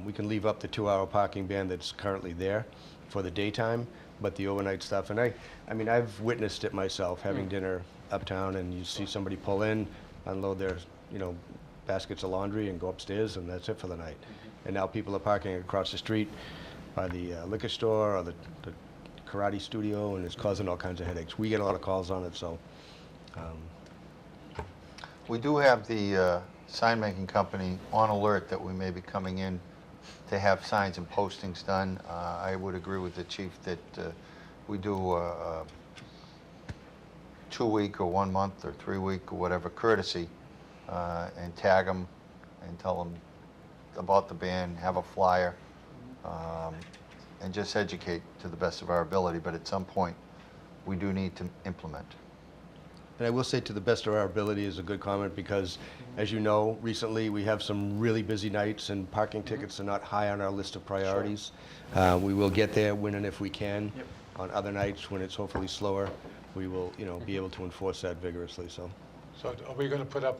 We can leave up the 2-hour parking ban that's currently there for the daytime, but the overnight stuff, and I mean, I've witnessed it myself, having dinner uptown, and you see somebody pull in, unload their, baskets of laundry and go upstairs, and that's it for the night. And now people are parking across the street by the liquor store or the karate studio, and it's causing all kinds of headaches. We get a lot of calls on it, so. We do have the sign-making company on alert that we may be coming in to have signs and postings done. I would agree with the chief that we do a 2-week or 1 month or 3-week or whatever courtesy, and tag them and tell them about the ban, have a flyer, and just educate to the best of our ability. But at some point, we do need to implement. And I will say, to the best of our ability is a good comment, because, as you know, recently we have some really busy nights, and parking tickets are not high on our list of priorities. We will get there when and if we can. Yep. On other nights, when it's hopefully slower, we will, be able to enforce that vigorously, so. So are we going to put up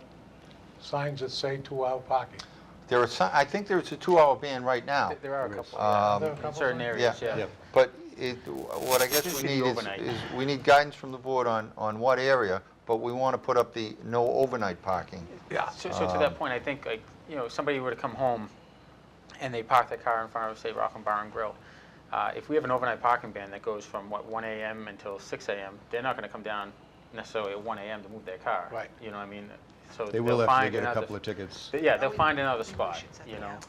signs that say 2-hour parking? There are I think there's a 2-hour ban right now. There are a couple, There are a couple in certain signs? areas, Yeah. yeah. But what I guess Just we the need overnight. is we need guidance from the board on what area, but we want to put up the no overnight parking. Yeah. So to that point, I think, somebody were to come home and they park their car in front of, say, Rockland Bar and Grill. If we have an overnight parking ban that goes from, 1 a.m. until 6 a.m., they're not going to come down necessarily at 1 a.m. to move their car. Right. You know what I mean? So They they'll will after they find get a another- couple of tickets. Yeah, they'll find another We spot, should set the hours.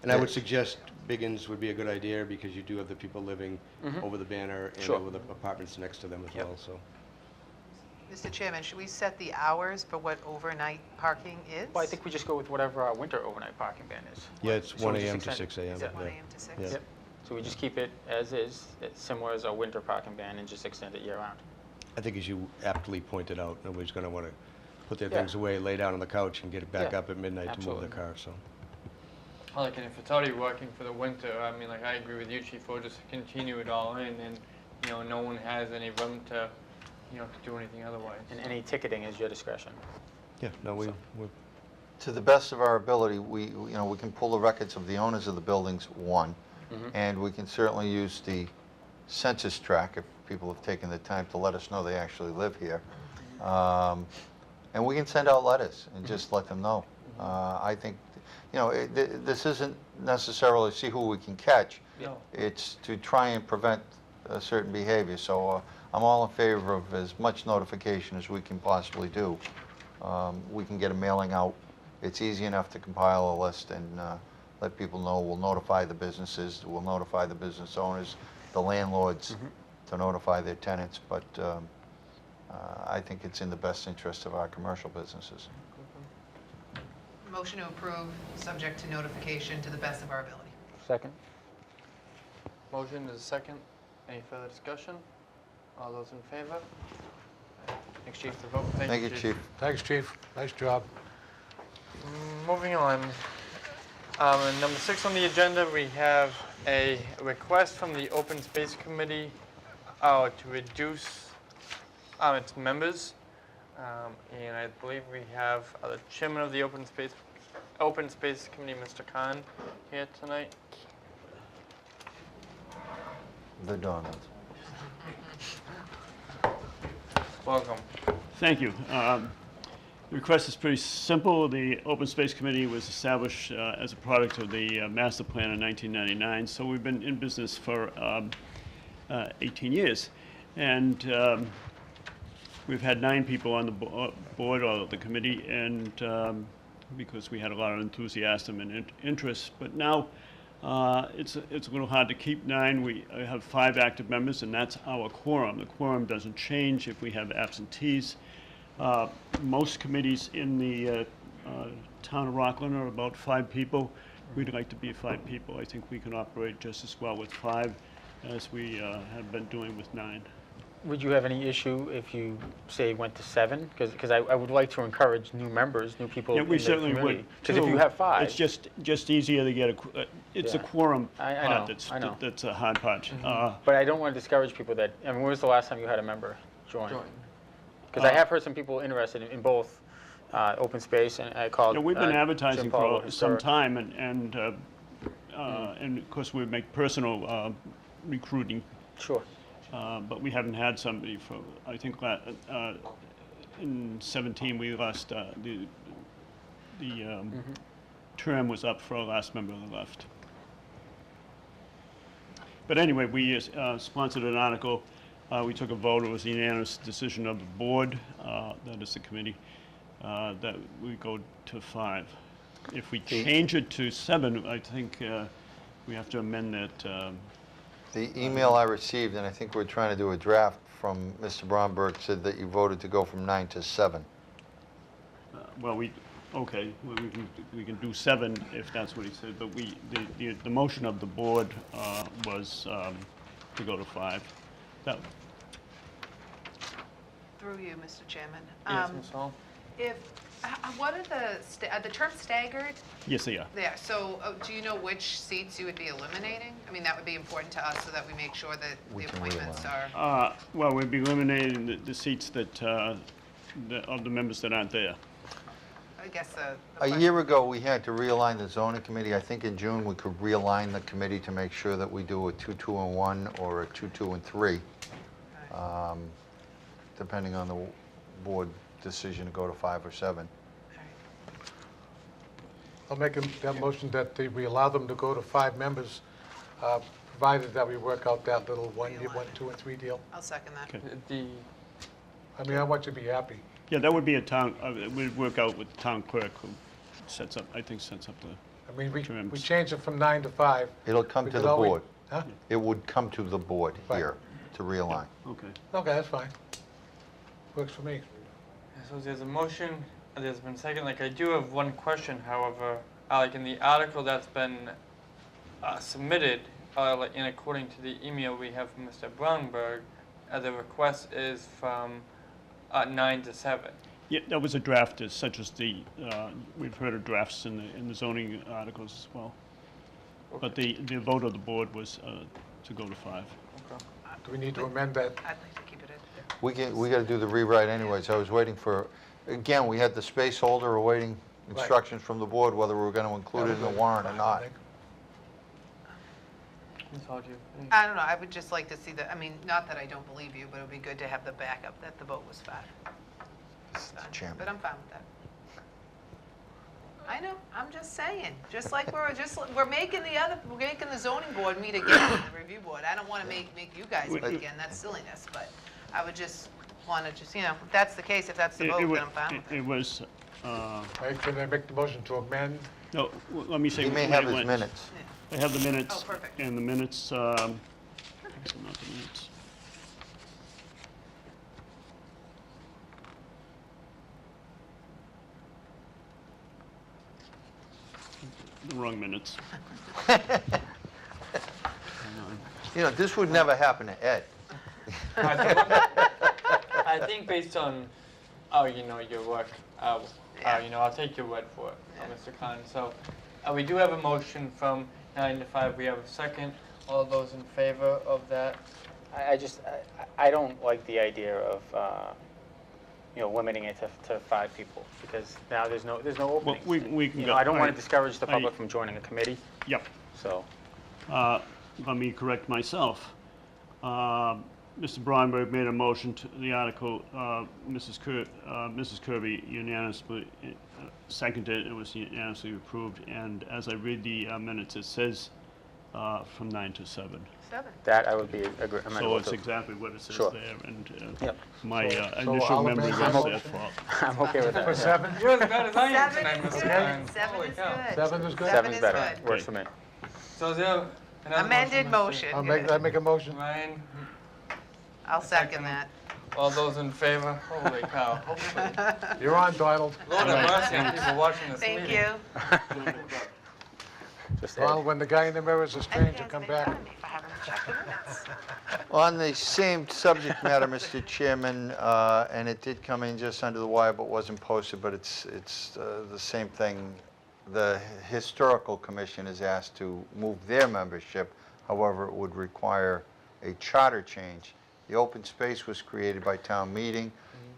And I would suggest Biggins would be a good idea, because you do have the people living over the banner and Sure. over the apartments next to them as Yep. well, so. Mr. Chairman, should we set the hours for what overnight parking is? Well, I think we just go with whatever our winter overnight parking ban is. Yeah, it's So 1 we just a.m. to extend- 6 a.m. Yeah. 1 a.m. to 6? Yeah. Yep. So we just keep it as is, it's similar as our winter parking ban, and just extend it year-round. I think, as you aptly pointed out, nobody's going to want to put their Yeah. things away, lay down on the couch, and get it back Yeah, up at midnight to move their absolutely. car, so. Like, and if it's already working for the winter, I mean, like, I agree with you, Chief, we'll just continue it all in, and, no one has any room to, to do anything otherwise. And any ticketing is your discretion. Yeah, no, we're To the best of our ability, we can pull the records of the owners of the buildings, one, and we can certainly use the census tract if people have taken the time to let us know they actually live here. And we can send out letters and just let them know. I think, this isn't necessarily see who we can catch. No. It's to try and prevent a certain behavior. So I'm all in favor of as much notification as we can possibly do. We can get a mailing out. It's easy enough to compile a list and let people know. We'll notify the businesses, we'll notify the business owners, the landlords, to notify their tenants. But I think it's in the best interest of our commercial businesses. Motion to approve, subject to notification to the best of our ability. Second? Motion is a second. Any further discussion? All those in favor? Thanks, Chief, for the vote. Thank you, Chief. Thanks, Chief. Nice job. Moving on. Number 6 on the agenda, we have a request from the Open Space Committee to reduce its members. And I believe we have the chairman of the Open Space Committee, Mr. Khan, here tonight. The donuts. Welcome. Thank you. The request is pretty simple. The Open Space Committee was established as a product of the master plan in 1999, so we've been in business for 18 years. And we've had 9 people on the board or the committee, and because we had a lot of enthusiasm and interest. But now it's a little hard to keep 9. We have 5 active members, and that's our quorum. The quorum doesn't change if we have absentees. Most committees in the town of Rockland are about 5 people. We'd like to be 5 people. I think we can operate just as well with 5 as we have been doing with 9. Would you have any issue if you, say, went to 7? Because I would like to encourage new members, new people Yeah, in we the certainly community. would. Because if you have 5. It's just easier to get it's a Yeah. quorum I part know, I know. that's a hard part. But I don't want to discourage people that, I mean, when was the last time you had a member join? Because I have heard some people interested in both open space, and I called Yeah, we've been advertising Jim Paulo for some Historic. time, and of course we make personal recruiting, Sure. but we haven't had somebody for, I think, in 17 we lost, the term was up for our last member that left. But anyway, we sponsored an article. We took a vote. It was a unanimous decision of the board, that is the committee, that we go to 5. If we change it to 7, I think we have to amend that. The email I received, and I think we're trying to do a draft from Mr. Bromberg, said that you voted to go from 9 to 7. Well, okay, we can do 7 if that's what he said, but the motion of the board was to go to 5. That, Through you, Mr. Chairman. Yes, Ms. Hall? What are the terms staggered? yes, they are. Yeah, so do you know which seats you would be eliminating? I mean, that would be important to us so that we make sure that We the can appointments realign. are. Well, we'd be eliminating the seats that, of the members that aren't there. I guess the A question- year ago, we had to realign the zoning committee. I think in June, we could realign the committee to make sure that we do a 2-2-1 or a 2-2-3, depending on the board decision to go to 5 or 7. I'll make that motion that we allow them to go to 5 members, provided that we work out that little 1, 2, and 3 deal. I'll second that. Okay. The, I mean, I want you to be happy. Yeah, that would be a town, we'd work out with the town clerk who sets up the, I mean, we Terms. changed it from 9 to 5. It'll come We to could the always- board. Huh? It would come to the board Right. here to realign. okay. Okay, that's fine. Works for me. so there's a motion, there's been second. Like, I do have one question, however, like in the article that's been submitted, like in according to the email we have from Mr. Bromberg, the request is from 9 to 7. Yeah, that was a draft, such as we've heard of drafts in the zoning articles as well. But the vote of the board was to go to 5. Okay. Do we need to amend that? I'd like to keep it at. We got to do the rewrite anyways. I was waiting for, again, we had the space holder awaiting instructions from the board whether we were going to include it in the warrant or not. Ms. Hall, do you have any- I don't know, I would just like to see I mean, not that I don't believe you, but it would be good to have the backup that the vote was 5. Mr. Chairman. But I'm fine with that. I know, I'm just saying, just like we're making the zoning board meet again, and the review board. I don't want to make you guys meet again, that's silliness, but I would just want to if that's the case, if that's the vote, then I'm fine with it. It was, Can I make the motion to amend? no, let me say. He may when have it his went. minutes. I have the minutes. Oh, perfect. And the minutes, not the minutes. The wrong minutes. You know, this would never happen to Ed. I think based on, your work, I'll take your word for it, Mr. Khan. So we do have a motion from 9 to 5. We have a second. All those in favor of that? I don't like the idea of, limiting it to 5 people, because now there's no openings. we can go- I don't want I- to discourage the public from joining a committee, Yep. so. Let me correct myself. Mr. Bromberg made a motion to the article. Mrs. Kirby unanimously seconded it. It was unanimously approved. And as I read the minutes, it says from 9 to 7. 7. That I would be So amenable it's to. exactly what it says Sure. there. And Yep. my So initial I'll memory amend was that their fault. I'm okay with that. For yeah. 7? You're as bad as I am 7 tonight, is Mr. good. Ryan. 7 Holy is cow. good. 7 is good? 7's is better. good. Works for me. So is there another Amended Mr. motion. I make a motion. Ryan, I'll second that. all those in favor? Holy cow. Hopefully. You're on, Donald. Lord have mercy on people watching this meeting. Thank you. Just Donald, when the guy in the mirror is a stranger, come back. If I haven't checked the minutes. On the same subject matter, Mr. Chairman, and it did come in just under the wire but wasn't posted, but it's the same thing. The Historical Commission is asked to move their membership. However, it would require a charter change. The open space was created by town meeting.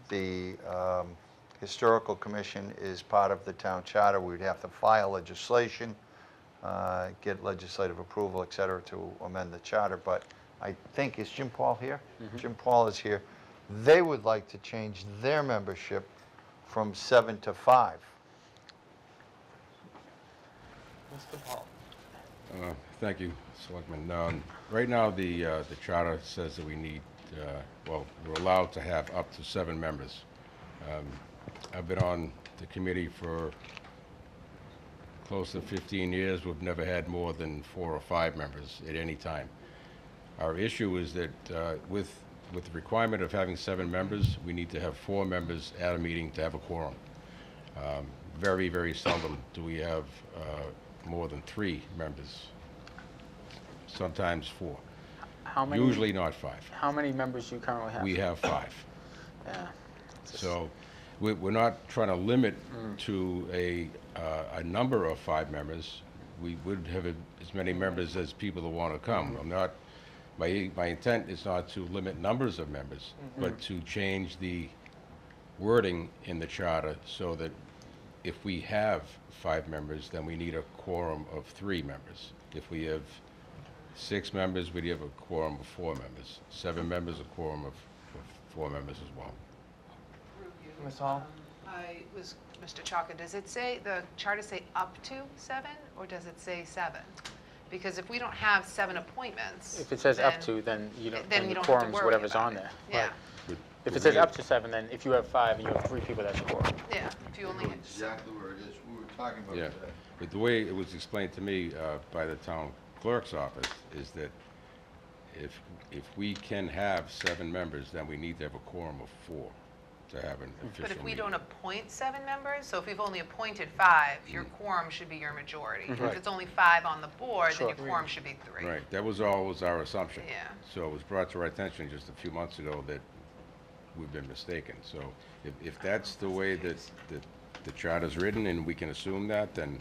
The Historical Commission is part of the town charter. We'd have to file legislation, get legislative approval, et cetera, to amend the charter. But I think, is Jim Paul here? Jim Paul is here. They would like to change their membership from 7 to 5. Mr. Paul. Thank you, Selectman. Right now, the charter says that we need, well, we're allowed to have up to 7 members. I've been on the committee for close to 15 years. We've never had more than 4 or 5 members at any time. Our issue is that with the requirement of having 7 members, we need to have 4 members at a meeting to have a quorum. Very, very seldom do we have more than 3 members, sometimes 4. How many? Usually not 5. How many members do you currently have? We have 5. Yeah. So we're not trying to limit to a number of 5 members. We would have as many members as people that want to come. I'm not, my intent is not to limit numbers of members, but to change the wording in the charter so that if we have 5 members, then we need a quorum of 3 members. If we have 6 members, we'd have a quorum of 4 members. 7 members, a quorum of 4 members as well. Ms. Hall? I was, Mr. Chalker, does it say, the charter say up to 7, or does it say 7? Because if we don't have 7 appointments. If it says up then- to, then you don't, then then we the don't have to quorum's worry whatever's about on it. there. Yeah, If it says up to 7, then if you have 5 and you have 3 people, that's a quorum. yeah, if you only. Exactly where it is. We were talking about Yeah, today. but the way it was explained to me by the town clerk's office is that if we can have 7 members, then we need to have a quorum of 4 to have an official But if we meeting. don't appoint 7 members, so if we've only appointed 5, your quorum should be your majority. If Right. it's only 5 on the board, then Sure. your quorum should be 3. Right, that was always our assumption. Yeah. So it was brought to our attention just a few months ago that we've been mistaken. So if that's the way that the charter's written and we can assume that, then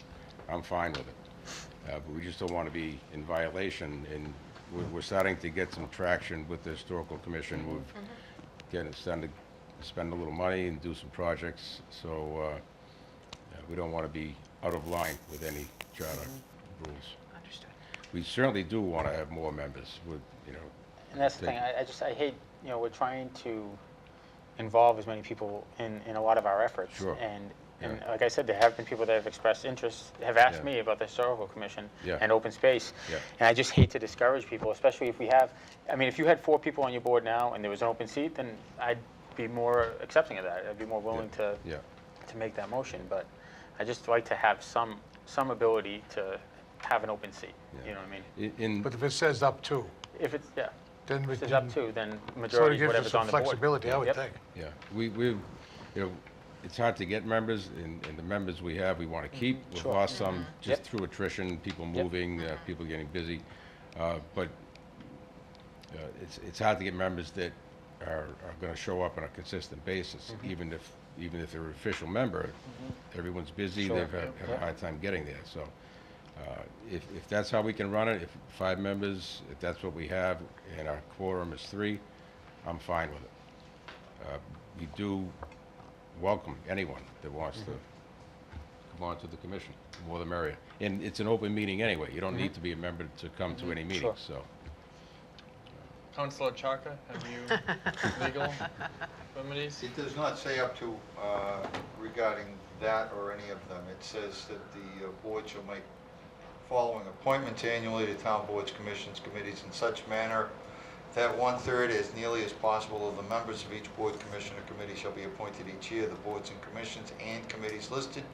I'm fine with it. But we just don't want to be in violation, and we're starting to get some traction with the Historical Commission. We've starting to spend a little money and do some projects, so we don't want to be out of line with any charter rules. Understood. We certainly do want to have more members with, And that's the thing, I hate, we're trying to involve as many people in a lot of our efforts. Sure. And Yeah. like I said, there have been people that have expressed interest, have asked Yeah. me about the Historical Commission Yeah. and open space. Yeah. And I just hate to discourage people, especially if we have, if you had 4 people on your board now and there was an open seat, then I'd be more accepting of that. I'd be more willing to make that motion. But I just like to have some ability to have an open seat. Yeah. You know what I mean? But if it says up to, If it's, then we if it's can, up to, then sort of majority is gives us whatever's some on the board. flexibility, I would Yep. think. Yeah, we it's hard to get members, and the members we have, we want to keep. We've Sure. lost some just Yep. through attrition, people Yep. moving, people getting busy. But it's hard to get members that are going to show up on a consistent basis, even if they're an official member. Everyone's busy, Sure. they've have a hard time getting there. So if that's how we can run it, if 5 members, if that's what we have, and our quorum is 3, I'm fine with it. We do welcome anyone that wants to come on to the commission, the more the merrier. And it's an open meeting anyway. You don't need to be a member to come to any meeting, Sure. so. Councilor Chaka, have you legal remedies? It does not say up to regarding that or any of them. It says that the board shall make following appointments annually to town boards, commissions, committees in such manner that 1/3, as nearly as possible, of the members of each board, commission, or committee shall be appointed each year. The boards and commissions and committees listed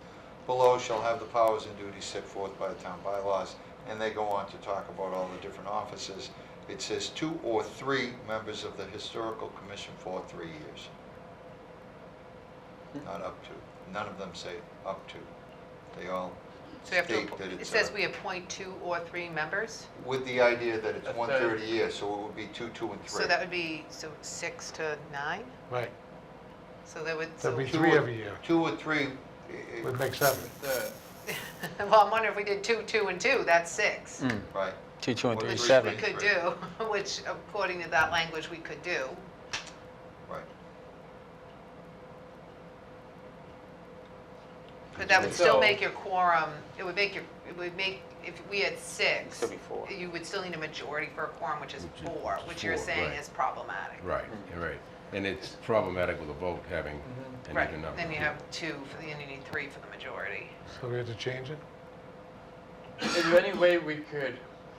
below shall have the powers and duties set forth by the town bylaws. And they go on to talk about all the different offices. It says 2 or 3 members of the historical commission for 3 years. Not up to. None of them say up to. They all So we have state to, that it it's says we appoint 2 or 3 members? with the idea that it's A 1/3 third. a year, so it would be 2, 2, and 3. So that would be, 6 to 9? Right. So that would, That'd so, be 3 every year. 2 or 3. Would make 7. Third. well, I'm wondering if we did 2, 2, and 2, that's 6. Right. 2, 2, and What 3, is Which 7. we could do, which according to that language, we could do. Right. But that would still So- make your quorum, it would make, if we had 6, Still be 4. you would still need a majority for a quorum, which is Which is 4, which you're 4, saying right. is problematic. Right, you're right. And it's problematic with a vote having an Right, even number. then you have 2 for the, and you need 3 for the majority. So we had to change it? Is there any way we could,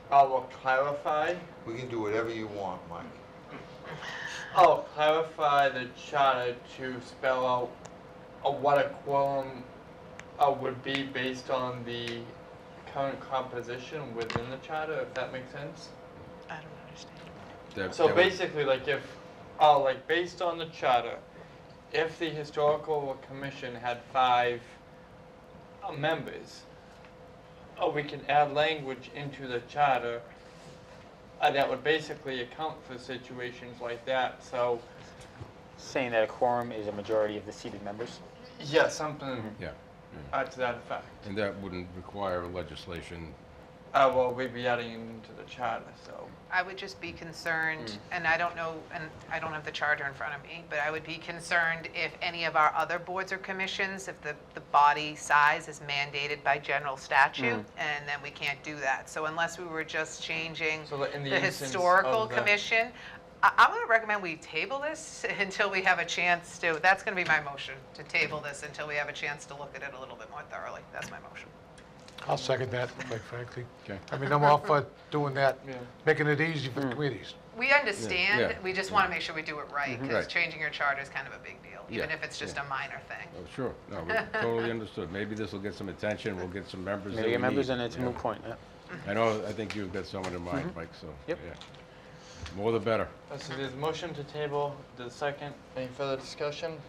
clarify, We can do whatever you want, Mike. clarify the charter to spell out what a quorum would be based on the current composition within the charter, if that makes sense? I don't understand. So That would- basically, based on the charter, if the historical commission had 5 members, we can add language into the charter that would basically account for situations like that. So, Saying that a quorum is a majority of the seated members. yeah, something Yeah, to that effect. and that wouldn't require legislation. Well, we'd be adding it into the charter, so. I would just be concerned, and I don't know, and I don't have the charter in front of me, but I would be concerned if any of our other boards or commissions, if the body size is mandated by general statute, and then we can't do that. So unless we were just changing So in the the instance historical of the- commission, I'm going to recommend we table this until we have a chance to, that's going to be my motion, to table this until we have a chance to look at it a little bit more thoroughly. That's my motion. I'll second that, quite frankly. Okay. I mean, I'm all for doing that, Yeah. making it easy for the committees. We understand, Yeah. we just want to make sure we do it right, because Right. changing your charter is kind of a big deal, even Yeah, if it's just yeah. a minor thing. Oh, sure, no, we totally understood. Maybe this will get some attention, we'll get some members that Maybe we get members need, and it's a yeah. moot point, yeah. I think you've got someone in mind, Mike, so, yeah. Yep. More the better. So there's a motion to table, the second. Any further discussion?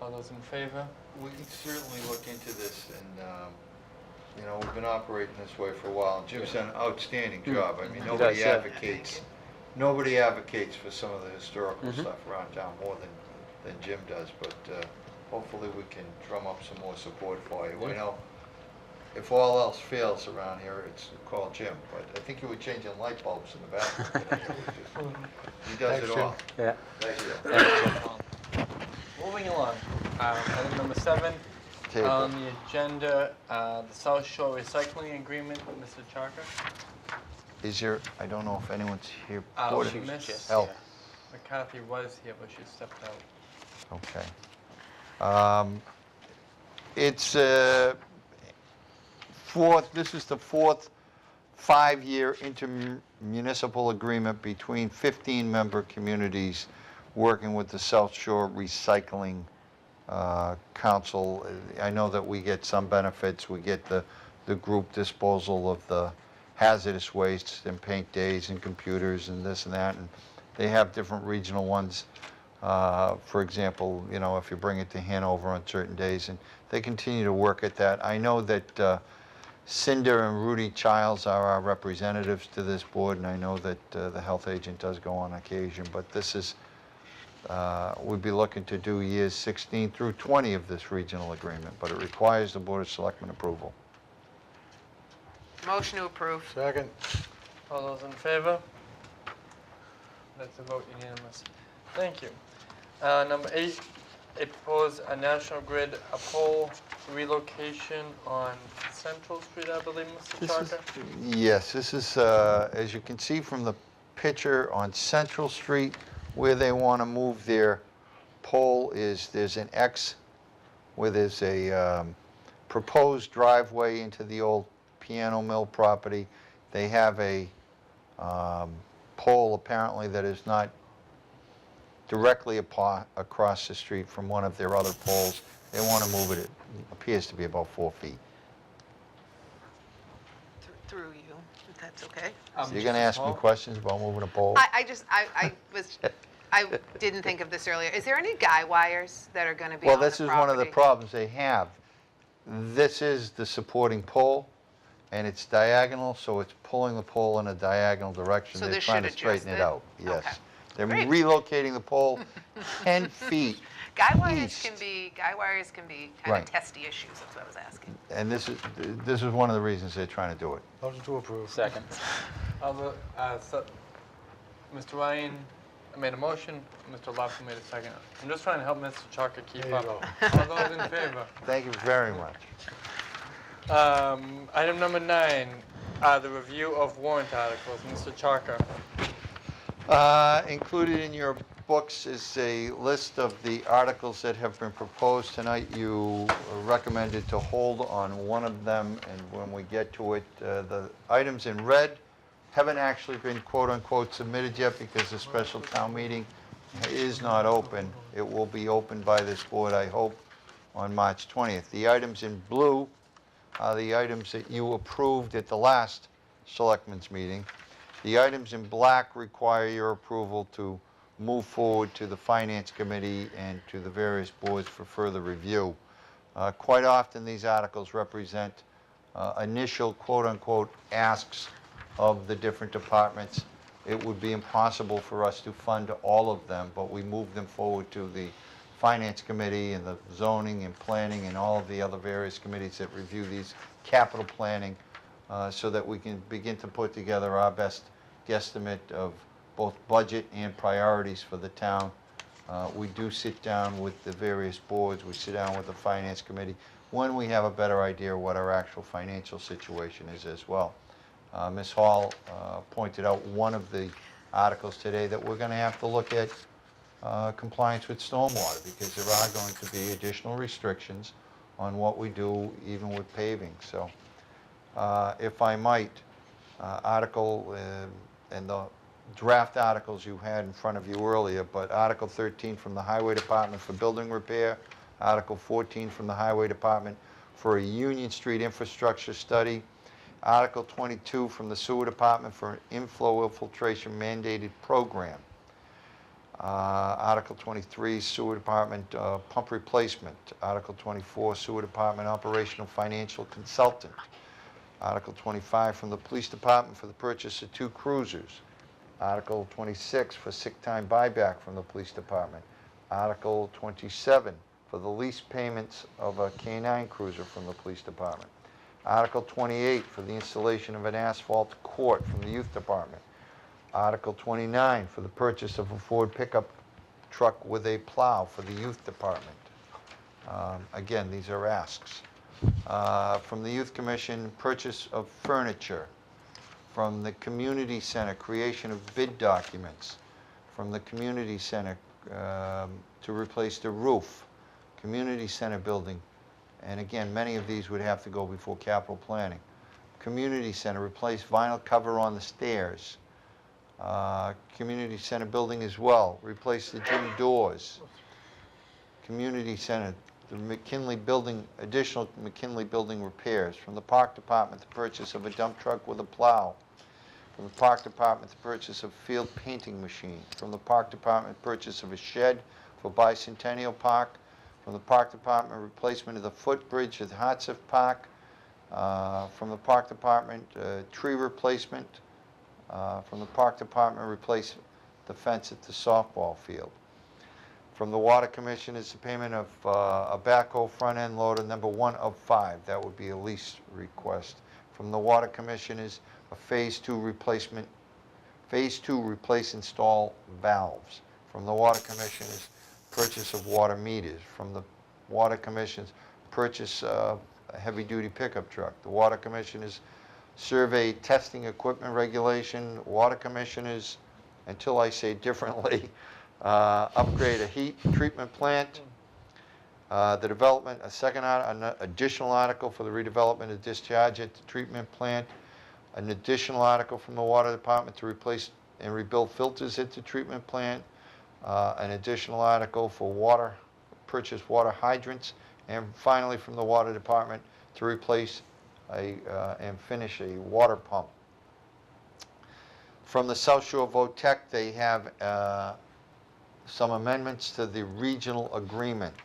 All those in favor? We can certainly look into this, and, we've been operating this way for a while. Jim's done an outstanding job. I mean, nobody does, yeah. nobody advocates for some of the historical stuff around town more than Jim does, but hopefully we can drum up some more support for you. I know, if all else fails around here, it's call Jim, but I think you were changing light bulbs in the bathroom today. He does Thanks, it Jim. all. Yeah. Thank you. Moving along, item number 7 Table. on the agenda, the South Shore Recycling Agreement with Mr. Charker. Is there, I don't know if anyone's here. She missed. Help. McCarthy was here, but she stepped out. Okay. It's this is the 4th 5-year intermunicipal agreement between 15-member communities working with the South Shore Recycling Council. I know that we get some benefits. We get the group disposal of the hazardous wastes and paint days and computers and this and that. And they have different regional ones. For example, if you bring it to Hanover on certain days, and they continue to work at that. I know that Cinder and Rudy Childs are our representatives to this board, and I know that the health agent does go on occasion, but this is, we'd be looking to do years 16 through 20 of this regional agreement, but it requires the Board of Selectmen approval. Motion to approve. Second. All those in favor? That's a vote unanimous. Thank you. Number 8, a proposed a National Grid a pole relocation on Central Street, I believe, Mr. Charter? Yes, this is, as you can see from the picture on Central Street where they want to move their pole is there's an X where there's a proposed driveway into the old piano mill property. They have a pole apparently that is not directly across the street from one of their other poles. They want to move it. It appears to be about 4 feet. Through you, if that's okay. So you're going to ask me questions about moving a pole? I didn't think of this earlier. Is there any guy wires that are going to be Well, on the this is one of the property? problems they have. This is the supporting pole, and it's diagonal, so it's pulling the pole in a diagonal direction. So They're this trying should to straighten adjust it it? out. Yes. Okay. They're Great. relocating the pole 10 feet Guy wires east. can be kind Right. of testy issues, that's what I was asking. And this is one of the reasons they're trying to do it. Motion to approve. Second. Mr. Ryan made a motion, Mr. Lawson made a second. I'm just trying to help Mr. Chalker keep There you up. All those in favor? Thank you very much. Item number 9, the review of warrant articles. Mr. Chalker. Included in your books is a list of the articles that have been proposed tonight. You recommended to hold on one of them, and when we get to it, the items in red haven't actually been quote-unquote submitted yet because the special town meeting is not open. It will be opened by this board, I hope, on March 20th. The items in blue are the items that you approved at the last selectmen's meeting. The items in black require your approval to move forward to the Finance Committee and to the various boards for further review. Quite often, these articles represent initial quote-unquote asks of the different departments. It would be impossible for us to fund all of them, but we move them forward to the Finance Committee and the Zoning and Planning and all of the other various committees that review these, capital planning, so that we can begin to put together our best guesstimate of both budget and priorities for the town. We do sit down with the various boards, we sit down with the Finance Committee when we have a better idea of what our actual financial situation is as well. Ms. Hall pointed out one of the articles today that we're going to have to look at compliance with stormwater, because there are going to be additional restrictions on what we do even with paving. So if I might, article and the draft articles you had in front of you earlier, but Article 13 from the Highway Department for building repair, Article 14 from the Highway Department for a Union Street infrastructure study, Article 22 from the Sewer Department for an inflow infiltration mandated program, Article 23 Sewer Department pump replacement, Article 24 Sewer Department operational financial consultant, Article 25 from the Police Department for the purchase of 2 cruisers, Article 26 for sick time buyback from the Police Department, Article 27 for the lease payments of a K-9 cruiser from the Police Department, Article 28 for the installation of an asphalt court from the Youth Department, Article 29 for the purchase of a Ford pickup truck with a plow for the Youth Department. Again, these are asks. From the Youth Commission, purchase of furniture. From the Community Center, creation of bid documents. From the Community Center, to replace the roof. Community Center building. And again, many of these would have to go before capital planning. Community Center, replace vinyl cover on the stairs. Community Center building as well, replace the gym doors. Community Center, the McKinley building, additional McKinley building repairs. From the Park Department, the purchase of a dump truck with a plow. From the Park Department, the purchase of field painting machine. From the Park Department, purchase of a shed for Bicentennial Park. From the Park Department, replacement of the footbridge at Hartsef Park. From the Park Department, tree replacement. From the Park Department, replace the fence at the softball field. From the Water Commission is the payment of a backhoe front-end loader, number 1 of 5. That would be a lease request. From the Water Commission is a Phase 2 replacement, Phase 2 replace install valves. From the Water Commission is purchase of water meters. From the Water Commission's purchase of a heavy-duty pickup truck. The Water Commission is survey testing equipment regulation. Water Commission is until I say differently, upgrade a heat treatment plant. The development, an additional article for the redevelopment of discharge at the treatment plant. An additional article from the water department to replace and rebuild filters at the treatment plant. An additional article for purchase water hydrants. And finally, from the water department to replace and finish a water pump. From the South Shore VOTEC, they have some amendments to the regional agreement,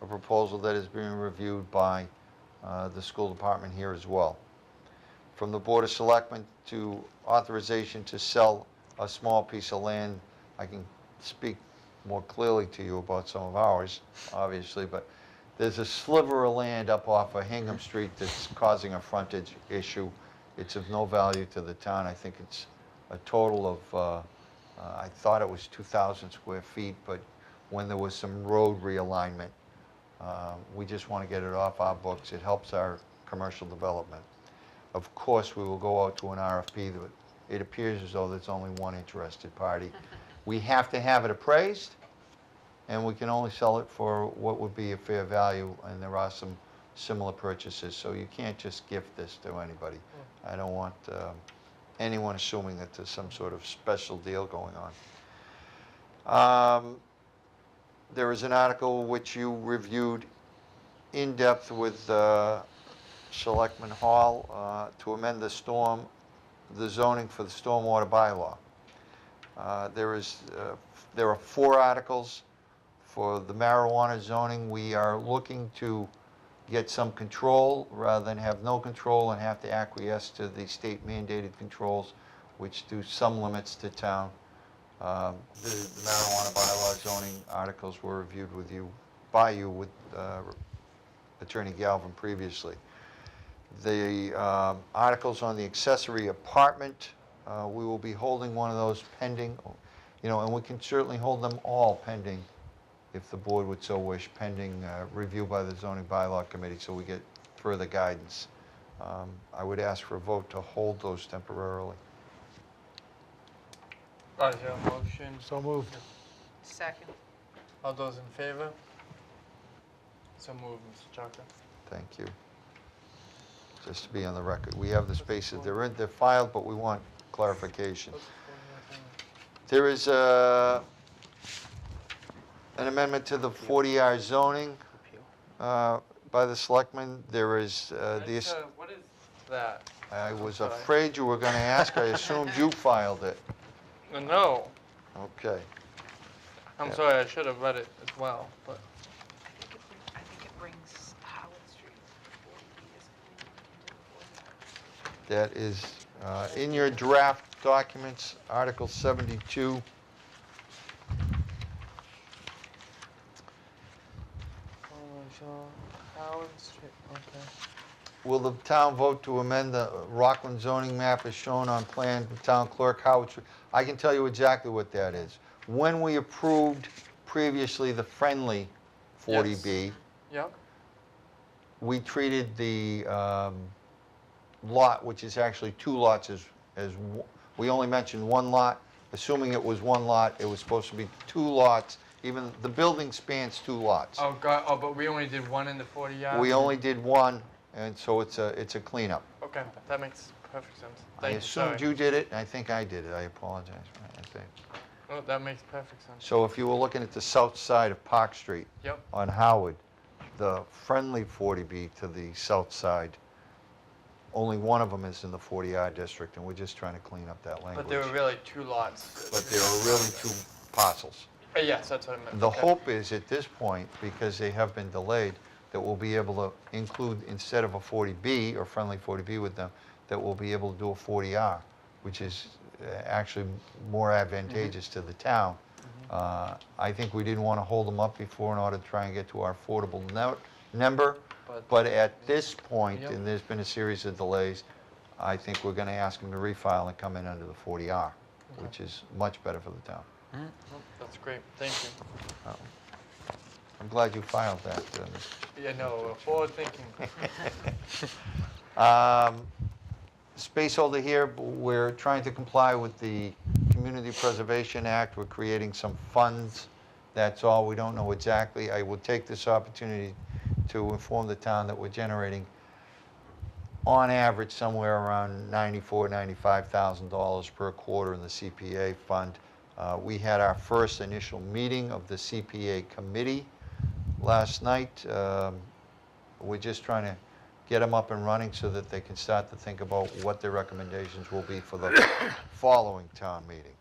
a proposal that is being reviewed by the school department here as well. From the Board of Selectmen to authorization to sell a small piece of land. I can speak more clearly to you about some of ours, obviously, but there's a sliver of land up off of Hingham Street that's causing a frontage issue. It's of no value to the town. I think it's a total of, I thought it was 2,000 square feet, but when there was some road realignment, we just want to get it off our books. It helps our commercial development. Of course, we will go out to an RFP. It appears as though there's only one interested party. We have to have it appraised, and we can only sell it for what would be a fair value, and there are some similar purchases, so you can't just gift this to anybody. I don't want anyone assuming that there's some sort of special deal going on. There is an article which you reviewed in depth with Selectman Hall to amend the zoning for the stormwater bylaw. There are 4 articles for the marijuana zoning. We are looking to get some control rather than have no control and have to acquiesce to the state mandated controls, which do some limits to town. The marijuana bylaw zoning articles were reviewed by you with Attorney Galvin previously. The articles on the accessory apartment, we will be holding one of those pending, and we can certainly hold them all pending, if the board would so wish, pending review by the zoning bylaw committee, so we get further guidance. I would ask for a vote to hold those temporarily. Is there a motion? So moved. Second. All those in favor? So moved, Mr. Chaka. Thank you. Just to be on the record, we have the spaces. They're filed, but we want clarification. There is an amendment to the 40R zoning by the selectmen. There is this. What is that? I was afraid you were going to ask. I assumed you filed it. No. Okay. I'm sorry, I should have read it as well, but. I think it brings Howard Street. That is in your draft documents, Article 72. Howard Street, okay. Will the town vote to amend the Rockland zoning map as shown on plan from town clerk Howard Street? I can tell you exactly what that is. When we approved previously the friendly 40B, Yep. we treated the lot, which is actually 2 lots, we only mentioned 1 lot. Assuming it was 1 lot, it was supposed to be 2 lots. Even the building spans 2 lots. Oh, God, oh, but we only did 1 in the 40 yard? We only did 1, and so it's a cleanup. Okay, that makes perfect sense. I Thank you, assumed sorry. you did it, and I think I did it. I apologize. I think. Oh, that makes perfect sense. So if you were looking at the south side of Park Street Yep. on Howard, the friendly 40B to the south side, only one of them is in the 40R district, and we're just trying to clean up that language. But there were really 2 lots. But there are really 2 parcels. Yes, that's what I meant. The Okay. hope is at this point, because they have been delayed, that we'll be able to include, instead of a 40B or friendly 40B with them, that we'll be able to do a 40R, which is actually more advantageous to the town. I think we didn't want to hold them up before in order to try and get to our affordable number. But at this point, and there's been a series of delays, I think we're going to ask them to refile and come in under the 40R, which is much better for the town. That's great, thank you. I'm glad you filed that. Yeah, no, forward thinking. Space holder here, we're trying to comply with the Community Preservation Act. We're creating some funds. That's all. We don't know exactly. I will take this opportunity to inform the town that we're generating, on average, somewhere around $94,000, $95,000 per quarter in the CPA fund. We had our first initial meeting of the CPA committee last night. We're just trying to get them up and running so that they can start to think about what their recommendations will be for the following town meeting.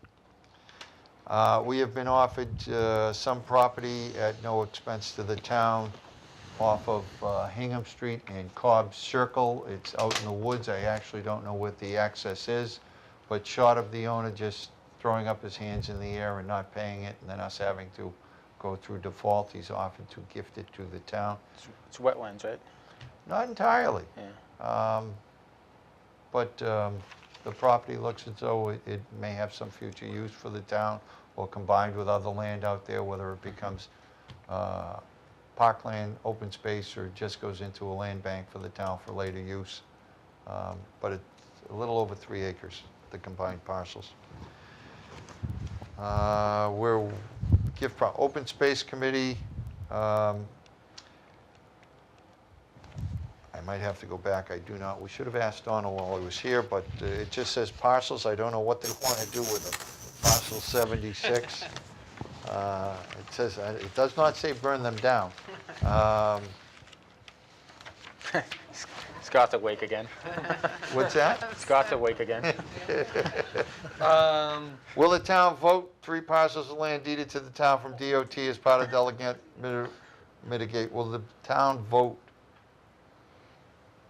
We have been offered some property at no expense to the town off of Hingham Street and Cobb Circle. It's out in the woods. I actually don't know what the access is, but short of the owner just throwing up his hands in the air and not paying it, and then us having to go through default, he's offered to gift it to the town. It's wetlands, right? Not entirely. Yeah. But the property looks as though it may have some future use for the town, or combined with other land out there, whether it becomes parkland, open space, or just goes into a land bank for the town for later use. But it's a little over 3 acres, the combined parcels. We're Open Space Committee. I might have to go back. I do not. We should have asked Donna while he was here, but it just says parcels. I don't know what they want to do with them. Parcel 76. It says, it does not say burn them down. Scott's awake again. What's that? Scott's awake again. Will the town vote 3 parcels of land deeded to the town from DOT as part of delegate mitigate? Will the town vote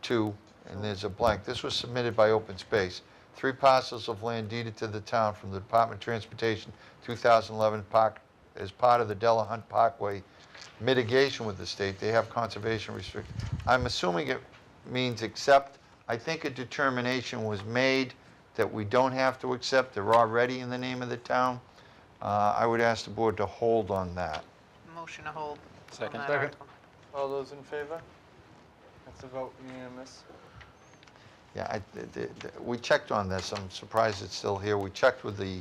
to, and there's a blank, this was submitted by Open Space, 3 parcels of land deeded to the town from the Department of Transportation 2011 park as part of the Delahunt Parkway mitigation with the state. They have conservation restrictions. I'm assuming it means accept. I think a determination was made that we don't have to accept. They're already in the name of the town. I would ask the board to hold on that. Motion to hold. Second. on that article. All those in favor? That's a vote unanimous. Yeah, we checked on this. I'm surprised it's still here. We checked with the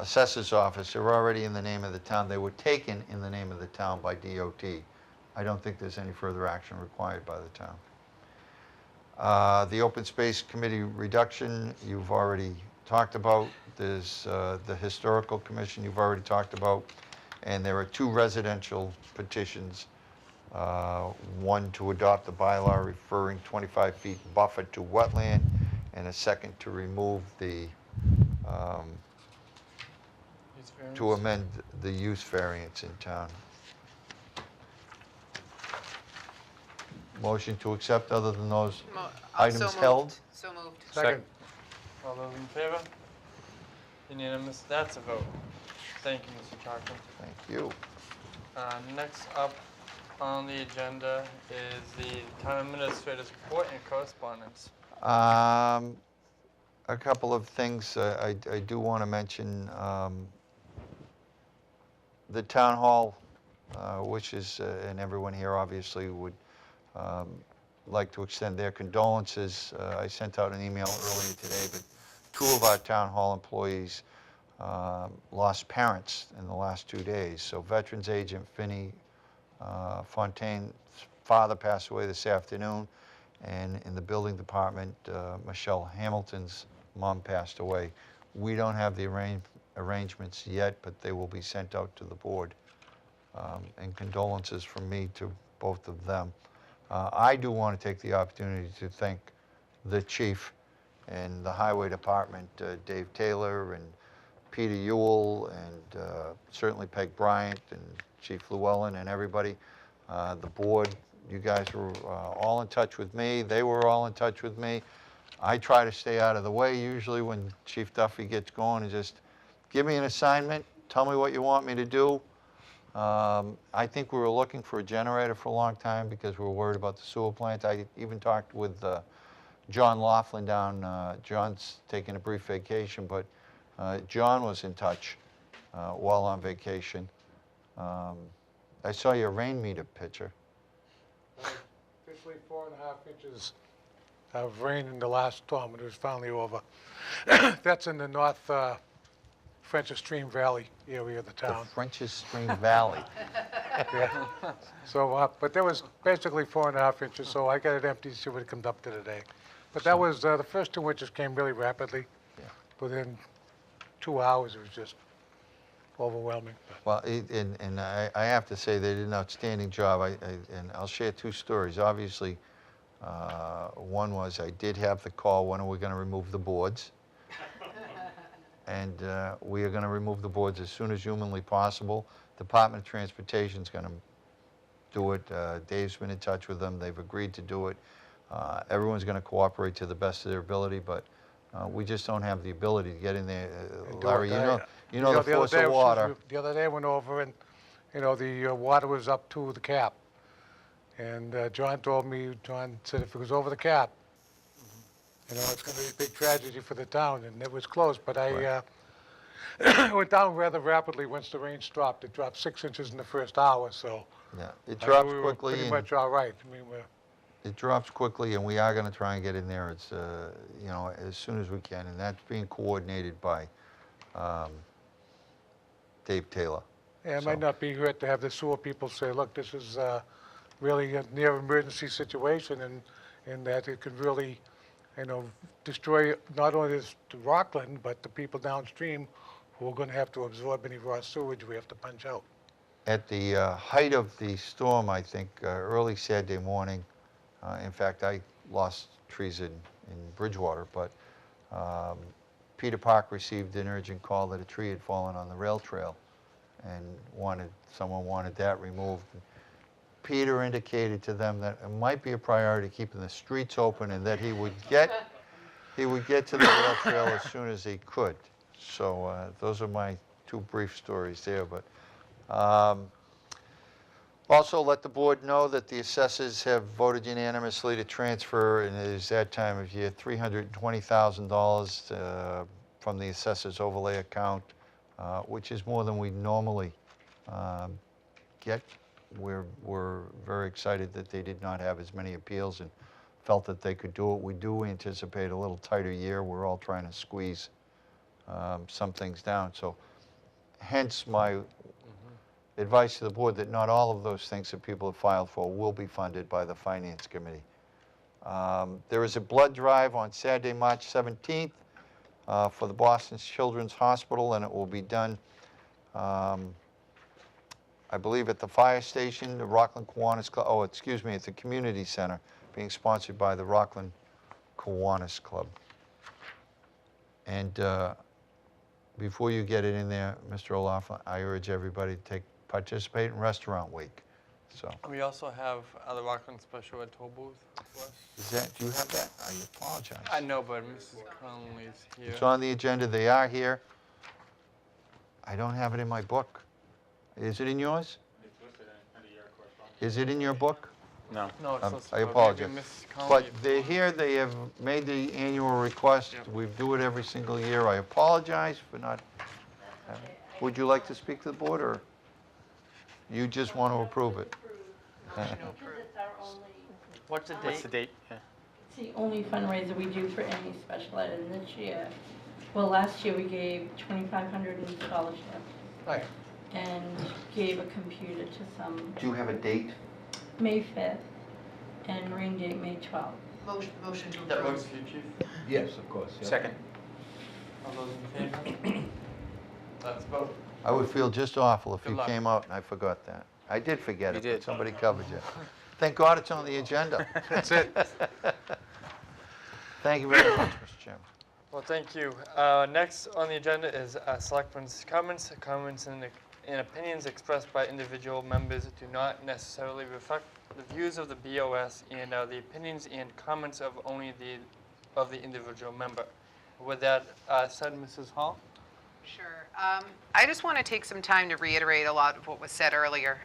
assessor's office. They're already in the name of the town. They were taken in the name of the town by DOT. I don't think there's any further action required by the town. The Open Space Committee reduction, you've already talked about. There's the Historical Commission you've already talked about. And there are 2 residential petitions. One to adopt the bylaw referring 25 feet buffer to wetland, and a second to remove the, to amend the use variance in town. Motion to accept other than those items held? So moved. Second. All those in favor? Unanimous. That's a vote. Thank you, Mr. Cochran. Thank you. Next up on the agenda is the town administrator's report and correspondence. A couple of things I do want to mention. The town hall wishes, and everyone here obviously would like to extend their condolences. I sent out an email earlier today, but 2 of our town hall employees lost parents in the last 2 days. So Veterans Agent Finney Fontaine's father passed away this afternoon, and in the building department, Michelle Hamilton's mom passed away. We don't have the arrangements yet, but they will be sent out to the board. And condolences from me to both of them. I do want to take the opportunity to thank the chief and the highway department, Dave Taylor and Peter Ewell, and certainly Peg Bryant and Chief Llewellyn and everybody. The board, you guys were all in touch with me. They were all in touch with me. I try to stay out of the way usually when Chief Duffy gets going, and just give me an assignment, tell me what you want me to do. I think we were looking for a generator for a long time because we were worried about the sewer plant. I even talked with John Laughlin down. John's taking a brief vacation, but John was in touch while on vacation. I saw your rain meter picture. Officially 4.5 inches of rain in the last storm, and it was finally over. That's in the north French's Stream Valley area of the The town. French's Stream Valley. Yeah. So, but there was basically 4.5 inches, so I got it empty to see what it comes up to today. But that was, the first 2 inches came really rapidly. Yeah. Within 2 hours, it was just overwhelming. Well, and I have to say they did an outstanding job. And I'll share 2 stories. Obviously, one was I did have the call, when are we going to remove the boards? And we are going to remove the boards as soon as humanly possible. Department of Transportation is going to do it. Dave's been in touch with them. They've agreed to do it. Everyone's going to cooperate to the best of their ability, but we just don't have the ability to get in there. Larry, you know the force of water. The other day I went over and, the water was up to the cap. And John said if it was over the cap, it's going to be a big tragedy for the town, and it was close. But I went down rather rapidly once the rain stopped. It dropped 6 inches in the first hour, so Yeah, it I drops knew we were quickly. pretty and much all right. It drops quickly, and we are going to try and get in there. It's as soon as we can, and that's being coordinated by Dave Taylor. Yeah, it might not be hurt to have the sewer people say, look, this is really a near emergency situation, and that it could really, destroy not only the Rockland, but the people downstream who are going to have to absorb any raw sewage we have to punch out. At the height of the storm, I think, early Saturday morning, in fact, I lost trees in Bridgewater, but Peter Park received an urgent call that a tree had fallen on the rail trail and someone wanted that removed. Peter indicated to them that it might be a priority keeping the streets open and that he would get to the rail trail as soon as he could. So those are my 2 brief stories there. But also let the board know that the assessors have voted unanimously to transfer, and it is that time of year, $320,000 from the assessors overlay account, which is more than we normally get. We're very excited that they did not have as many appeals and felt that they could do it. We do anticipate a little tighter year. We're all trying to squeeze some things down. So hence my advice to the board that not all of those things that people have filed for will be funded by the Finance Committee. There is a blood drive on Saturday, March 17th for the Boston Children's Hospital, and it will be done I believe at the fire station, the Rockland Kiwanis Club, at the community center, being sponsored by the Rockland Kiwanis Club. And before you get it in there, Mr. O'Laughlin, I urge everybody to participate in Restaurant Week. So, We also have the Rockland Special Ed toll booth for us. do you have that? I apologize. I know, but Mrs. Conley's here. It's on the agenda. They are here. I don't have it in my book. Is it in yours? It's listed under your correspondence. Is it in your book? No. No, it's not. I apologize. Mrs. Conley. But they're here, they have made the annual request. We do it every single year. I apologize for not, would you like to speak to the board, or you just want to approve it? Because it's our only, What's the date? What's the date? Yeah. it's the only fundraiser we do for any special ed, and this year, well, last year we gave $2,500 in scholarship Right. and gave a computer to some, Do you have a date? May 5th, and rain date, May 12th. Motion to That approve. works for you, Chief? Yes, of course. yeah. Second. All those in favor? Let's vote. I would feel just awful if Good you luck. came out and I forgot that. I did forget You it, did. but somebody covered you. Thank God it's on the agenda. That's it. Thank you very much, Mr. Chairman. Well, thank you. Next on the agenda is Selectmen's comments. Comments and opinions expressed by individual members do not necessarily reflect the views of the BOS and are the opinions and comments of only the individual member. With that said, Mrs. Hall? Sure. I just want to take some time to reiterate a lot of what was said earlier.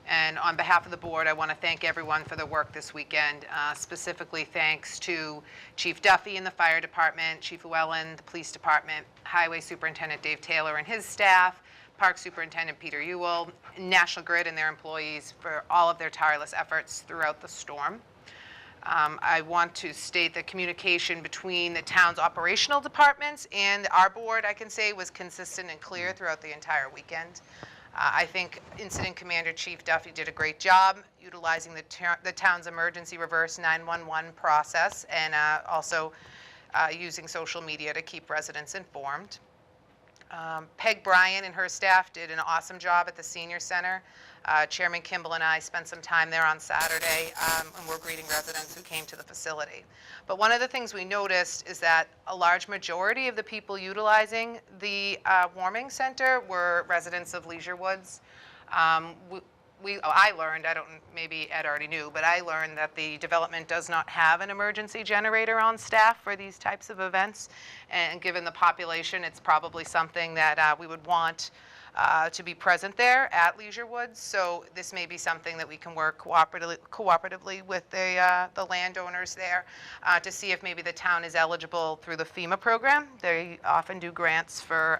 And on behalf of the board, I want to thank everyone for the work this weekend. Specifically, thanks to Chief Duffy in the fire department, Chief Llewellyn, the police department, Highway Superintendent Dave Taylor and his staff, Park Superintendent Peter Ewell, National Grid and their employees for all of their tireless efforts throughout the storm. I want to state that communication between the town's operational departments and our board, I can say, was consistent and clear throughout the entire weekend. I think Incident Commander Chief Duffy did a great job utilizing the town's emergency reverse 911 process and also using social media to keep residents informed. Peg Bryan and her staff did an awesome job at the Senior Center. Chairman Kimball and I spent some time there on Saturday, and we're greeting residents who came to the facility. But one of the things we noticed is that a large majority of the people utilizing the warming center were residents of Leisure Woods. I learned, maybe Ed already knew, but I learned that the development does not have an emergency generator on staff for these types of events. And given the population, it's probably something that we would want to be present there at Leisure Woods. So this may be something that we can work cooperatively with the landowners there to see if maybe the town is eligible through the FEMA program. They often do grants for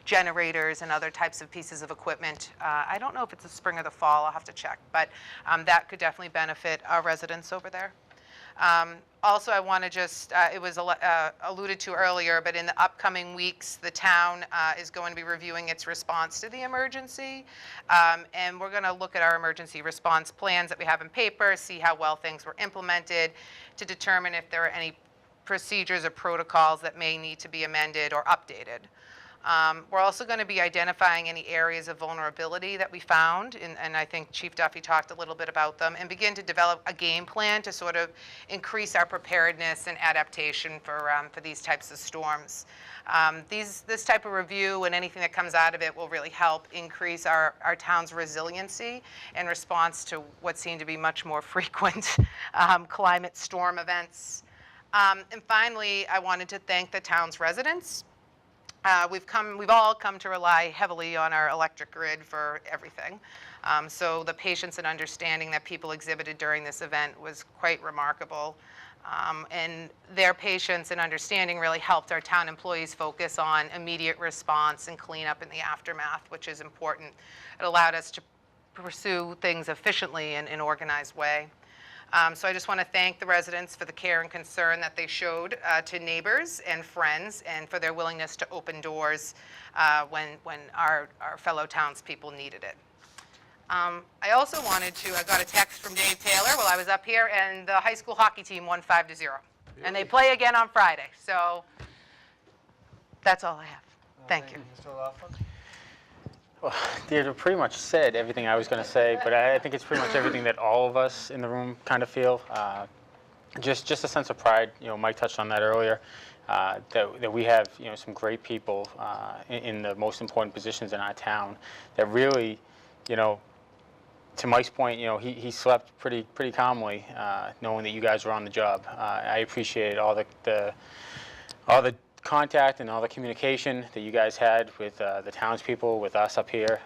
generators and other types of pieces of equipment. I don't know if it's the spring or the fall, I'll have to check, but that could definitely benefit our residents over there. Also, I want to just, it was alluded to earlier, but in the upcoming weeks, the town is going to be reviewing its response to the emergency. And we're going to look at our emergency response plans that we have in paper, see how well things were implemented, to determine if there are any procedures or protocols that may need to be amended or updated. We're also going to be identifying any areas of vulnerability that we found, and I think Chief Duffy talked a little bit about them, and begin to develop a game plan to sort of increase our preparedness and adaptation for these types of storms. This type of review and anything that comes out of it will really help increase our town's resiliency in response to what seem to be much more frequent climate storm events. And finally, I wanted to thank the town's residents. We've all come to rely heavily on our electric grid for everything. So the patience and understanding that people exhibited during this event was quite remarkable. And their patience and understanding really helped our town employees focus on immediate response and cleanup in the aftermath, which is important. It allowed us to pursue things efficiently in an organized way. So I just want to thank the residents for the care and concern that they showed to neighbors and friends, and for their willingness to open doors when our fellow townspeople needed it. I also wanted to, I got a text from Dave Taylor while I was up here, and the high school hockey team won 5-0. And they play again on Friday. So that's all I have. Thank you. Mr. Laughlin? Well, Deirdre pretty much said everything I was going to say, but I think it's pretty much everything that all of us in the room kind of feel. Just a sense of pride. You know, Mike touched on that earlier. That we have, you know, some great people in the most important positions in our town that really, you know, to Mike's point, you know, he slept pretty calmly, knowing that you guys were on the job. I appreciate all the contact and all the communication that you guys had with the townspeople, with us up here.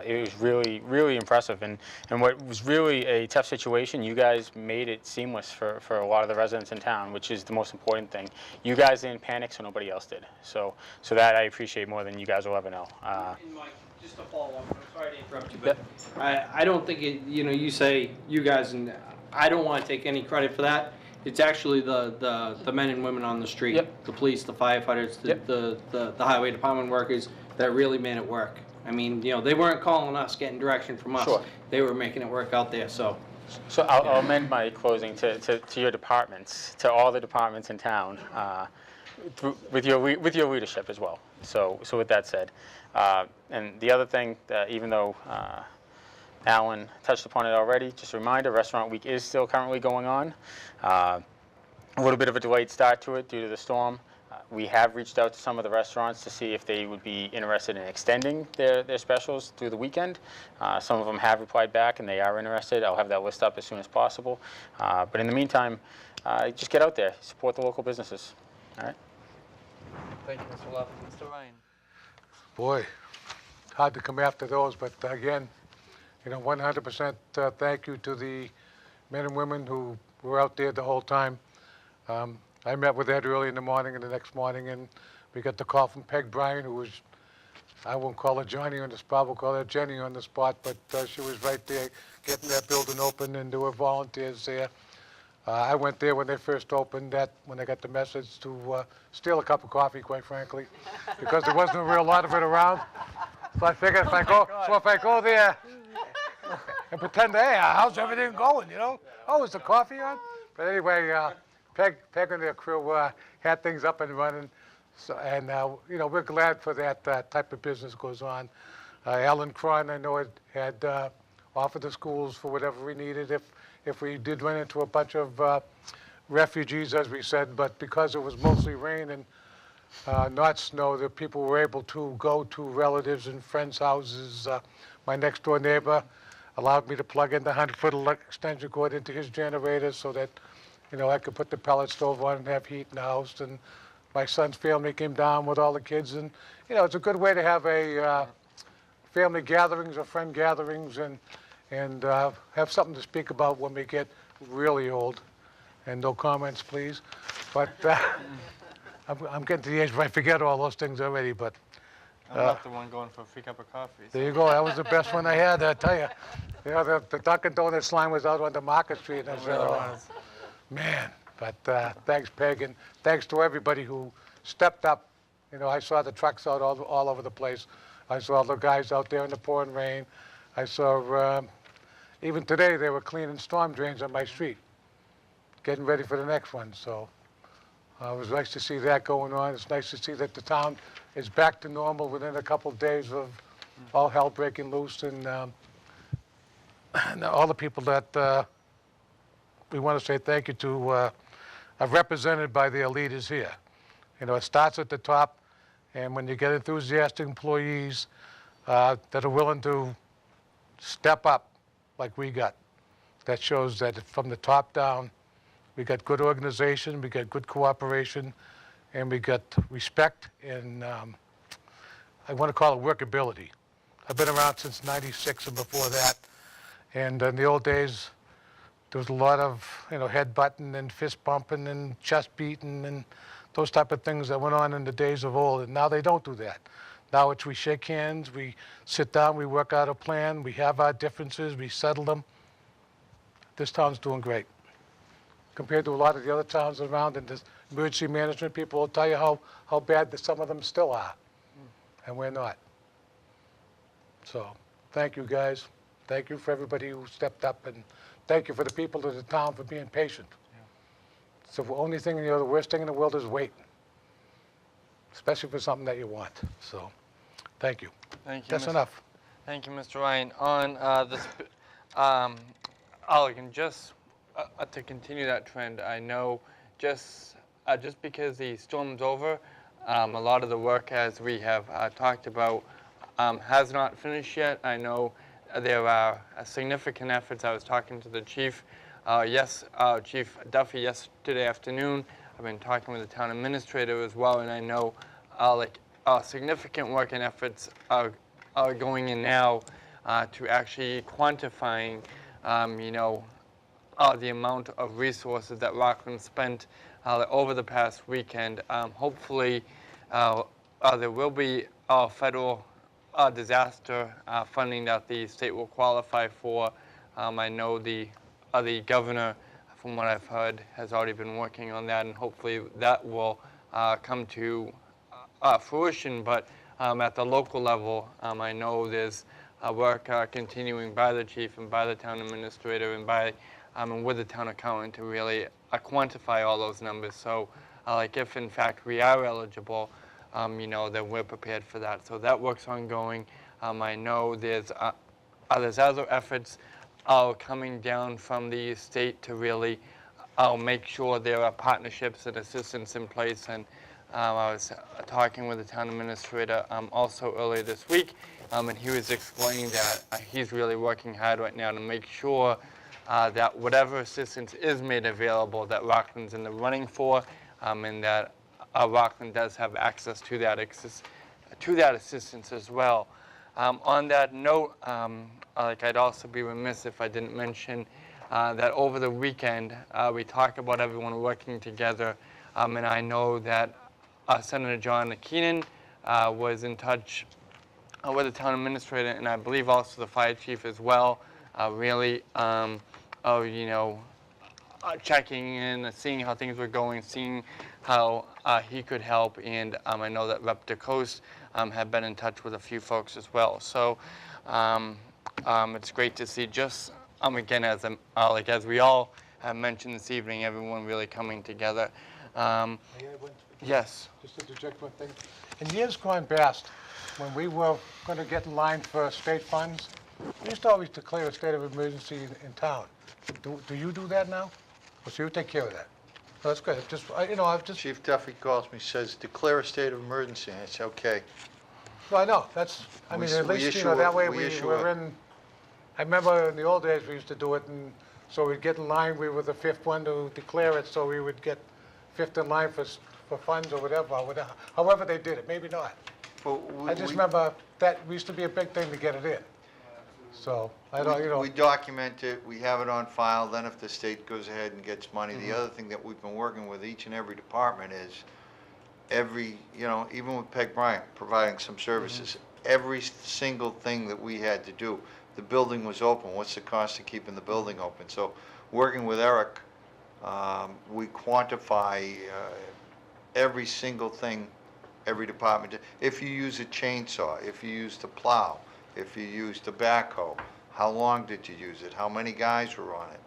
It was really impressive. And what was really a tough situation, you guys made it seamless for a lot of the residents in town, which is the most important thing. You guys didn't panic, so nobody else did. So that I appreciate more than you guys will ever know. And Mike, just to follow up, I'm sorry to interrupt you, but I don't think it, you know, you say you guys, and I don't want to take any credit for that. It's actually the men and women on the street, Yep. the police, the firefighters, the highway department workers that really made it work. I mean, you know, they weren't calling us, getting direction from us. Sure. They were making it work out there, so. So I'll amend my closing to your departments, to all the departments in town, with your leadership as well. So with that said, and the other thing, even though Alan touched upon it already, just a reminder, Restaurant Week is still currently going on. A little bit of a delayed start to it due to the storm. We have reached out to some of the restaurants to see if they would be interested in extending their specials through the weekend. Some of them have replied back and they are interested. I'll have that list up as soon as possible. But in the meantime, just get out there, support the local businesses. All right? Thank you, Mr. Laughlin. Mr. Ryan? Boy, hard to come after those, but again, you know, 100% thank you to the men and women who were out there the whole time. I met with Ed early in the morning and the next morning, and we got the call from Peg Bryan, who was, I won't call her Johnny on the spot, we'll call her Jenny on the spot, but she was right there getting that building open, and there were volunteers there. I went there when they first opened that, when I got the message to steal a cup of coffee, quite frankly, because there wasn't a real lot of it around. So I figured if I go there and pretend, hey, how's everything going, you know? Oh, is the coffee on? But anyway, Peg and their crew had things up and running. So, and, you know, we're glad for that type of business goes on. Alan Cron, I know, had offered the schools for whatever we needed if we did run into a bunch of refugees, as we said, but because it was mostly rain and not snow, the people were able to go to relatives and friends' houses. My next door neighbor allowed me to plug in the 100-foot extension cord into his generator so that, you know, I could put the pellet stove on and have heat in the house. And my son's family came down with all the kids, and, you know, it's a good way to have a family gatherings or friend gatherings and have something to speak about when we get really old. And no comments, please. But I'm getting to the age where I forget all those things already, but I'm not the one going for a free cup of coffee. So. there you go. That was the best one I had, I tell you. You know, the Dunkin' Donuts line was out on the Market Street. And I said, oh, man. But thanks, Peg, and thanks to everybody who stepped up. You know, I saw the trucks out all over the place. I saw the guys out there in the pouring rain. I saw, even today, they were cleaning storm drains on my street, getting ready for the next one. So it was nice to see that going on. It's nice to see that the town is back to normal within a couple of days of all hell breaking loose. And all the people that we want to say thank you to are represented by their leaders here. You know, it starts at the top, and when you get enthusiastic employees that are willing to step up like we got, that shows that from the top down, we got good organization, we got good cooperation, and we got respect and I want to call it workability. I've been around since '96 and before that, and in the old days, there was a lot of, you know, head butting and fist bumping and chest beating and those type of things that went on in the days of old, and now they don't do that. Now it's we shake hands, we sit down, we work out a plan, we have our differences, we settle them. This town's doing great. Compared to a lot of the other towns around, and the emergency management people will tell you how bad that some of them still are, and we're not. So thank you, guys. Thank you for everybody who stepped up, and thank you for the people of the town for being patient. So the only thing, you know, the worst thing in the world is wait, especially for something that you want. So thank you. Thank you. That's enough. Thank you, Mr. Ryan. On this, and just to continue that trend, I know just because the storm's over, a lot of the work, as we have talked about, has not finished yet. I know there are significant efforts. I was talking to the chief, Chief Duffy, yesterday afternoon. I've been talking with the town administrator as well, and I know significant work and efforts are going in now to actually quantifying, you know, the amount of resources that Rockland spent over the past weekend. Hopefully, there will be federal disaster funding that the state will qualify for. I know the governor, from what I've heard, has already been working on that, and hopefully that will come to fruition. But at the local level, I know there's work continuing by the chief and by the town administrator and by and with the town accountant to really quantify all those numbers. So, like if in fact we are eligible, you know, then we're prepared for that. So that work's ongoing. I know there's other efforts coming down from the state to really make sure there are partnerships and assistance in place. And I was talking with the town administrator also earlier this week, and he was explaining that he's really working hard right now to make sure that whatever assistance is made available, that Rockland's in the running for, and that Rockland does have access to that assistance as well. On that note, like I'd also be remiss if I didn't mention that over the weekend we talked about everyone working together, and I know that Senator John Keenan was in touch with the town administrator, and I believe also the fire chief as well. Really, you know, checking in, seeing how things were going, seeing how he could help. And I know that Rep. DeCoste had been in touch with a few folks as well. So it's great to see just, again, as we all have mentioned this evening, everyone really coming together. Yes. Just to interject one thing. In years gone past, when we were going to get in line for state funds, we used to always declare a state of emergency in town. Do you do that now? Or so you take care of that? No, that's good. Just, I've just... Chief Duffy calls me, says, declare a state of emergency. And I say, okay. No, I know. That's, I mean, at least, that way we're in... I remember in the old days, we used to do it, and so we'd get in line, we were the fifth one to declare it, so we would get fifth in line for funds or whatever, however they did it, maybe not. I just remember that used to be a big thing to get it in. So, I don't, We document it, we have it on file, then if the state goes ahead and gets money, the other thing that we've been working with each and every department is even with Peg Bryant providing some services, every single thing that we had to do, the building was open, what's the cost of keeping the building open? So, working with Eric, we quantify every single thing every department. If you use a chainsaw, if you use the plow, if you use the backhoe, how long did you use it? How many guys were on it?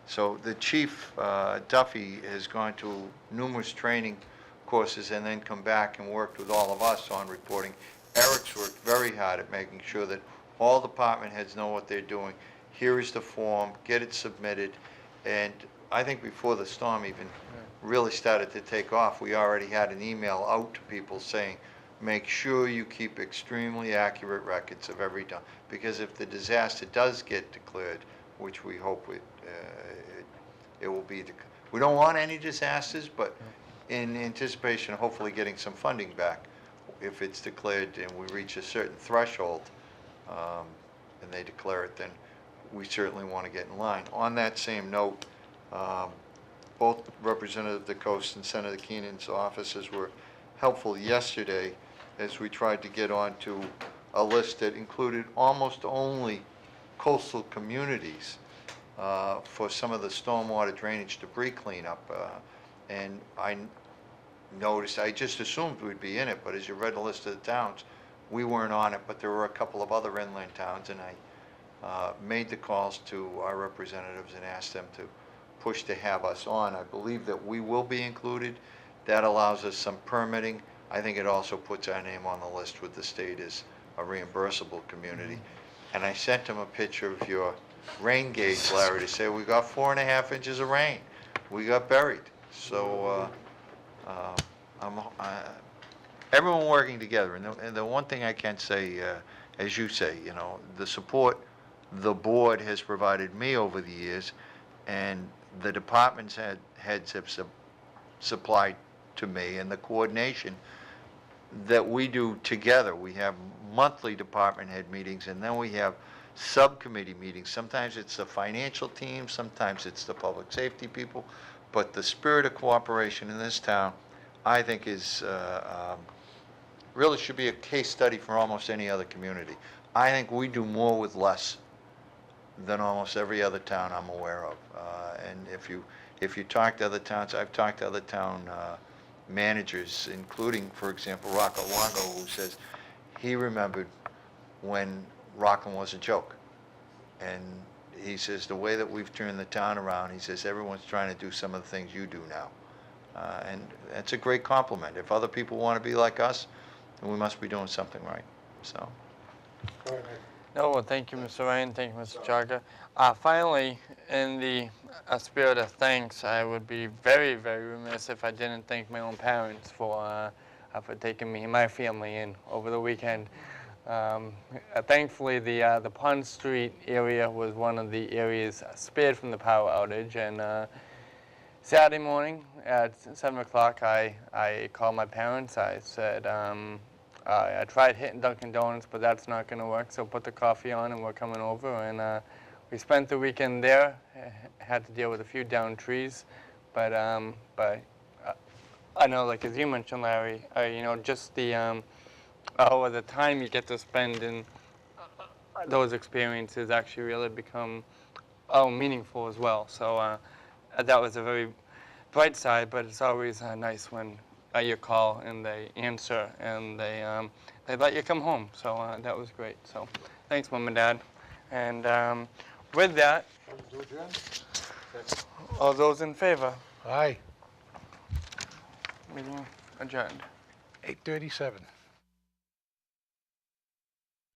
So the chief, Duffy, has gone to numerous training courses and then come back and worked with all of us on reporting. Eric's worked very hard at making sure that all department heads know what they're doing. Here is the form, get it submitted, and I think before the storm even really started to take off, we already had an email out to people saying, make sure you keep extremely accurate records of every time, because if the disaster does get declared, which we hope it will be, we don't want any disasters, but in anticipation of hopefully getting some funding back, if it's declared and we reach a certain threshold, and they declare it, then we certainly want to get in line. On that same note, both Representative DeCoste and Senator Keenan's offices were helpful yesterday as we tried to get onto a list that included almost only coastal communities for some of the stormwater drainage debris cleanup. And I noticed, I just assumed we'd be in it, but as you read the list of the towns, we weren't on it, but there were a couple of other inland towns, and I made the calls to our representatives and asked them to push to have us on. I believe that we will be included. That allows us some permitting. I think it also puts our name on the list with the state as a reimbursable community. And I sent them a picture of your rain gauge, Larry, to say we got 4.5 inches of rain. We got buried. So everyone working together. And the one thing I can say, as you say, the support the board has provided me over the years, and the department's heads have supplied to me, and the coordination that we do together. We have monthly department head meetings, and then we have subcommittee meetings. Sometimes it's the financial team, sometimes it's the public safety people, but the spirit of cooperation in this town, I think, is really should be a case study for almost any other community. I think we do more with less than almost every other town I'm aware of. And if you talk to other towns, I've talked to other town managers, including, for example, Rocco Longo, who says he remembered when Rockland was a joke. And he says the way that we've turned the town around, he says everyone's trying to do some of the things you do now. And that's a great compliment. If other people want to be like us, then we must be doing something right. So. No, well, thank you, Mr. Ryan. Thank you, Mr. Chaga. Finally, in the spirit of thanks, I would be very, very remiss if I didn't thank my own parents for taking me and my family in over the weekend. Thankfully, the Pond Street area was one of the areas spared from the power outage, and Saturday morning at 7 o'clock, I called my parents. I said, I tried hitting Dunkin' Donuts, but that's not going to work, so put the coffee on and we're coming over. And we spent the weekend there, had to deal with a few downed trees, but I know, like as you mentioned, Larry, just the time you get to spend in those experiences actually really become meaningful as well. So that was a very bright side, but it's always nice when you call and they answer and they let you come home. So that was great. So thanks, Mom and Dad. And with that, all those in favor? Aye, Meeting adjourned. 8:37.